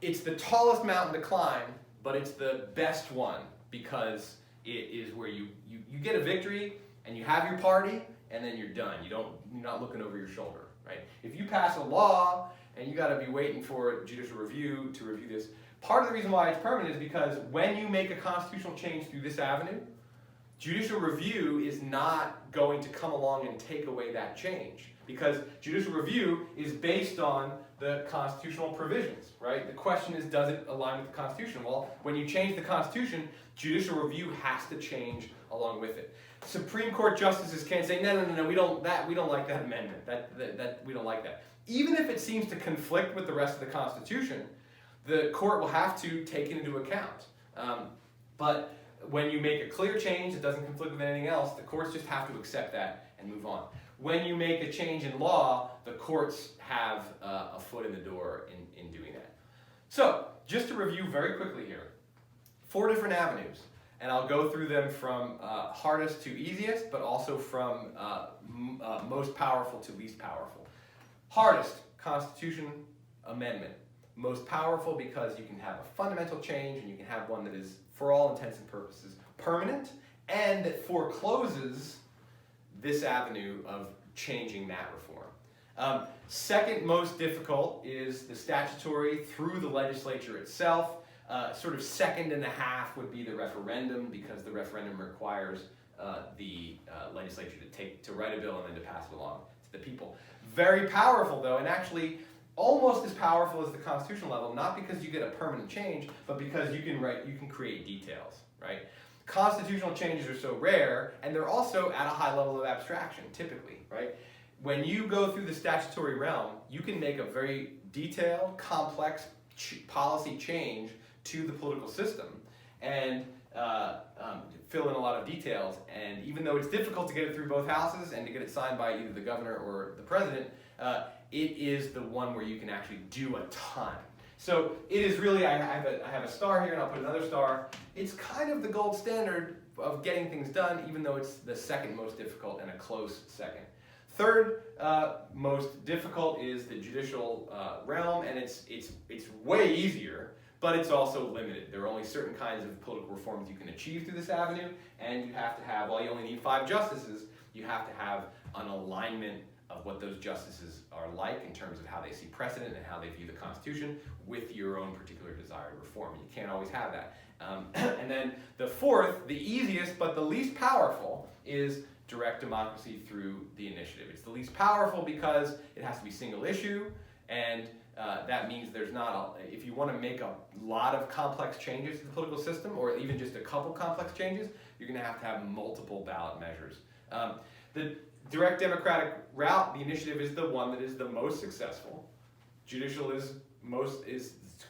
it's the tallest mountain to climb, but it's the best one because it is where you get a victory and you have your party and then you're done. You're not looking over your shoulder, right? If you pass a law and you got to be waiting for judicial review to review this, part of the reason why it's permanent is because when you make a constitutional change through this avenue, judicial review is not going to come along and take away that change because judicial review is based on the constitutional provisions, right? The question is, does it align with the Constitution? Well, when you change the Constitution, judicial review has to change along with it. Supreme Court justices can't say, no, we don't like that amendment. That we don't like that. Even if it seems to conflict with the rest of the Constitution, the court will have to take it into account. But when you make a clear change that doesn't conflict with anything else, the courts just have to accept that and move on. When you make a change in law, the courts have a foot in the door in doing that. So, just to review very quickly here, 4 different avenues, and I'll go through them from hardest to easiest, but also from most powerful to least powerful. Hardest, Constitution amendment. Most powerful because you can have a fundamental change and you can have one that is, for all intents and purposes, permanent and that forecloses this avenue of changing that reform. Second most difficult is the statutory through the legislature itself. Sort of second and a half would be the referendum because the referendum requires the legislature to write a bill and then to pass it along to the people. Very powerful though, and actually almost as powerful as the constitutional level, not because you get a permanent change, but because you can create details, right? Constitutional changes are so rare, and they're also at a high level of abstraction, typically, right? When you go through the statutory realm, you can make a very detailed, complex policy change to the political system and fill in a lot of details. And even though it's difficult to get it through both houses and to get it signed by either the governor or the president, it is the one where you can actually do a ton. So it is really, I have a star here and I'll put another star. It's kind of the gold standard of getting things done, even though it's the second most difficult and a close second. Third most difficult is the judicial realm, and it's way easier, but it's also limited. There are only certain kinds of political reforms you can achieve through this avenue, and you have to have, well, you only need 5 justices, You have to have an alignment of what those justices are like in terms of how they see precedent and how they view the Constitution with your own particular desired reform. You can't always have that. And then the fourth, the easiest but the least powerful, is direct democracy through the initiative. It's the least powerful because it has to be single issue, and that means there's not if you want to make a lot of complex changes to the political system, or even just a couple complex changes, you're going to have multiple ballot measures. The direct democratic route, the initiative, is the one that is the most successful. Judicial is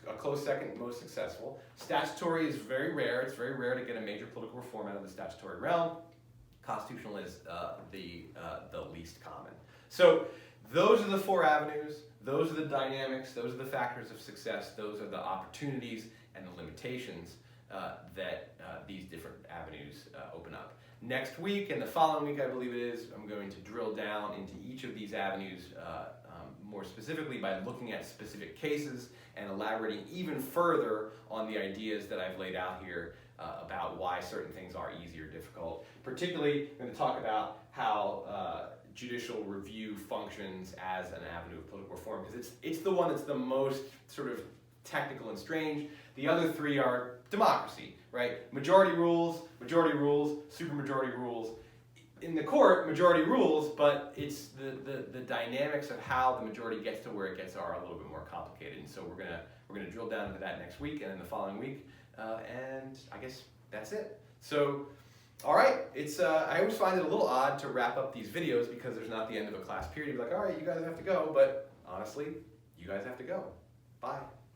a close second, most successful. Statutory is very rare. It's very rare to get a major political reform out of the statutory realm. Constitutional is the least common. So those are the four avenues. Those are the dynamics. Those are the factors of success. Those are the opportunities and the limitations that these different avenues open up. Next week and the following week, I believe it is, I'm going to drill down into each of these avenues more specifically by looking at specific cases and elaborating even further on the ideas that I've laid out here about why certain things are easy or difficult. Particularly, I'm going to talk about how judicial review functions as an avenue of political reform, because it's the one that's the most sort of technical and strange. The other three are democracy, right? Majority rules, supermajority rules. In the court, majority rules, but it's the dynamics of how the majority gets to where it gets are a little bit more complicated. And so we're gonna drill down into that next week and then the following week, and I guess that's it. So, all right, I always find it a little odd to wrap up these videos because there's not the end of a class period. You're like, all right, you guys have to go, but honestly, you guys have to go. Bye.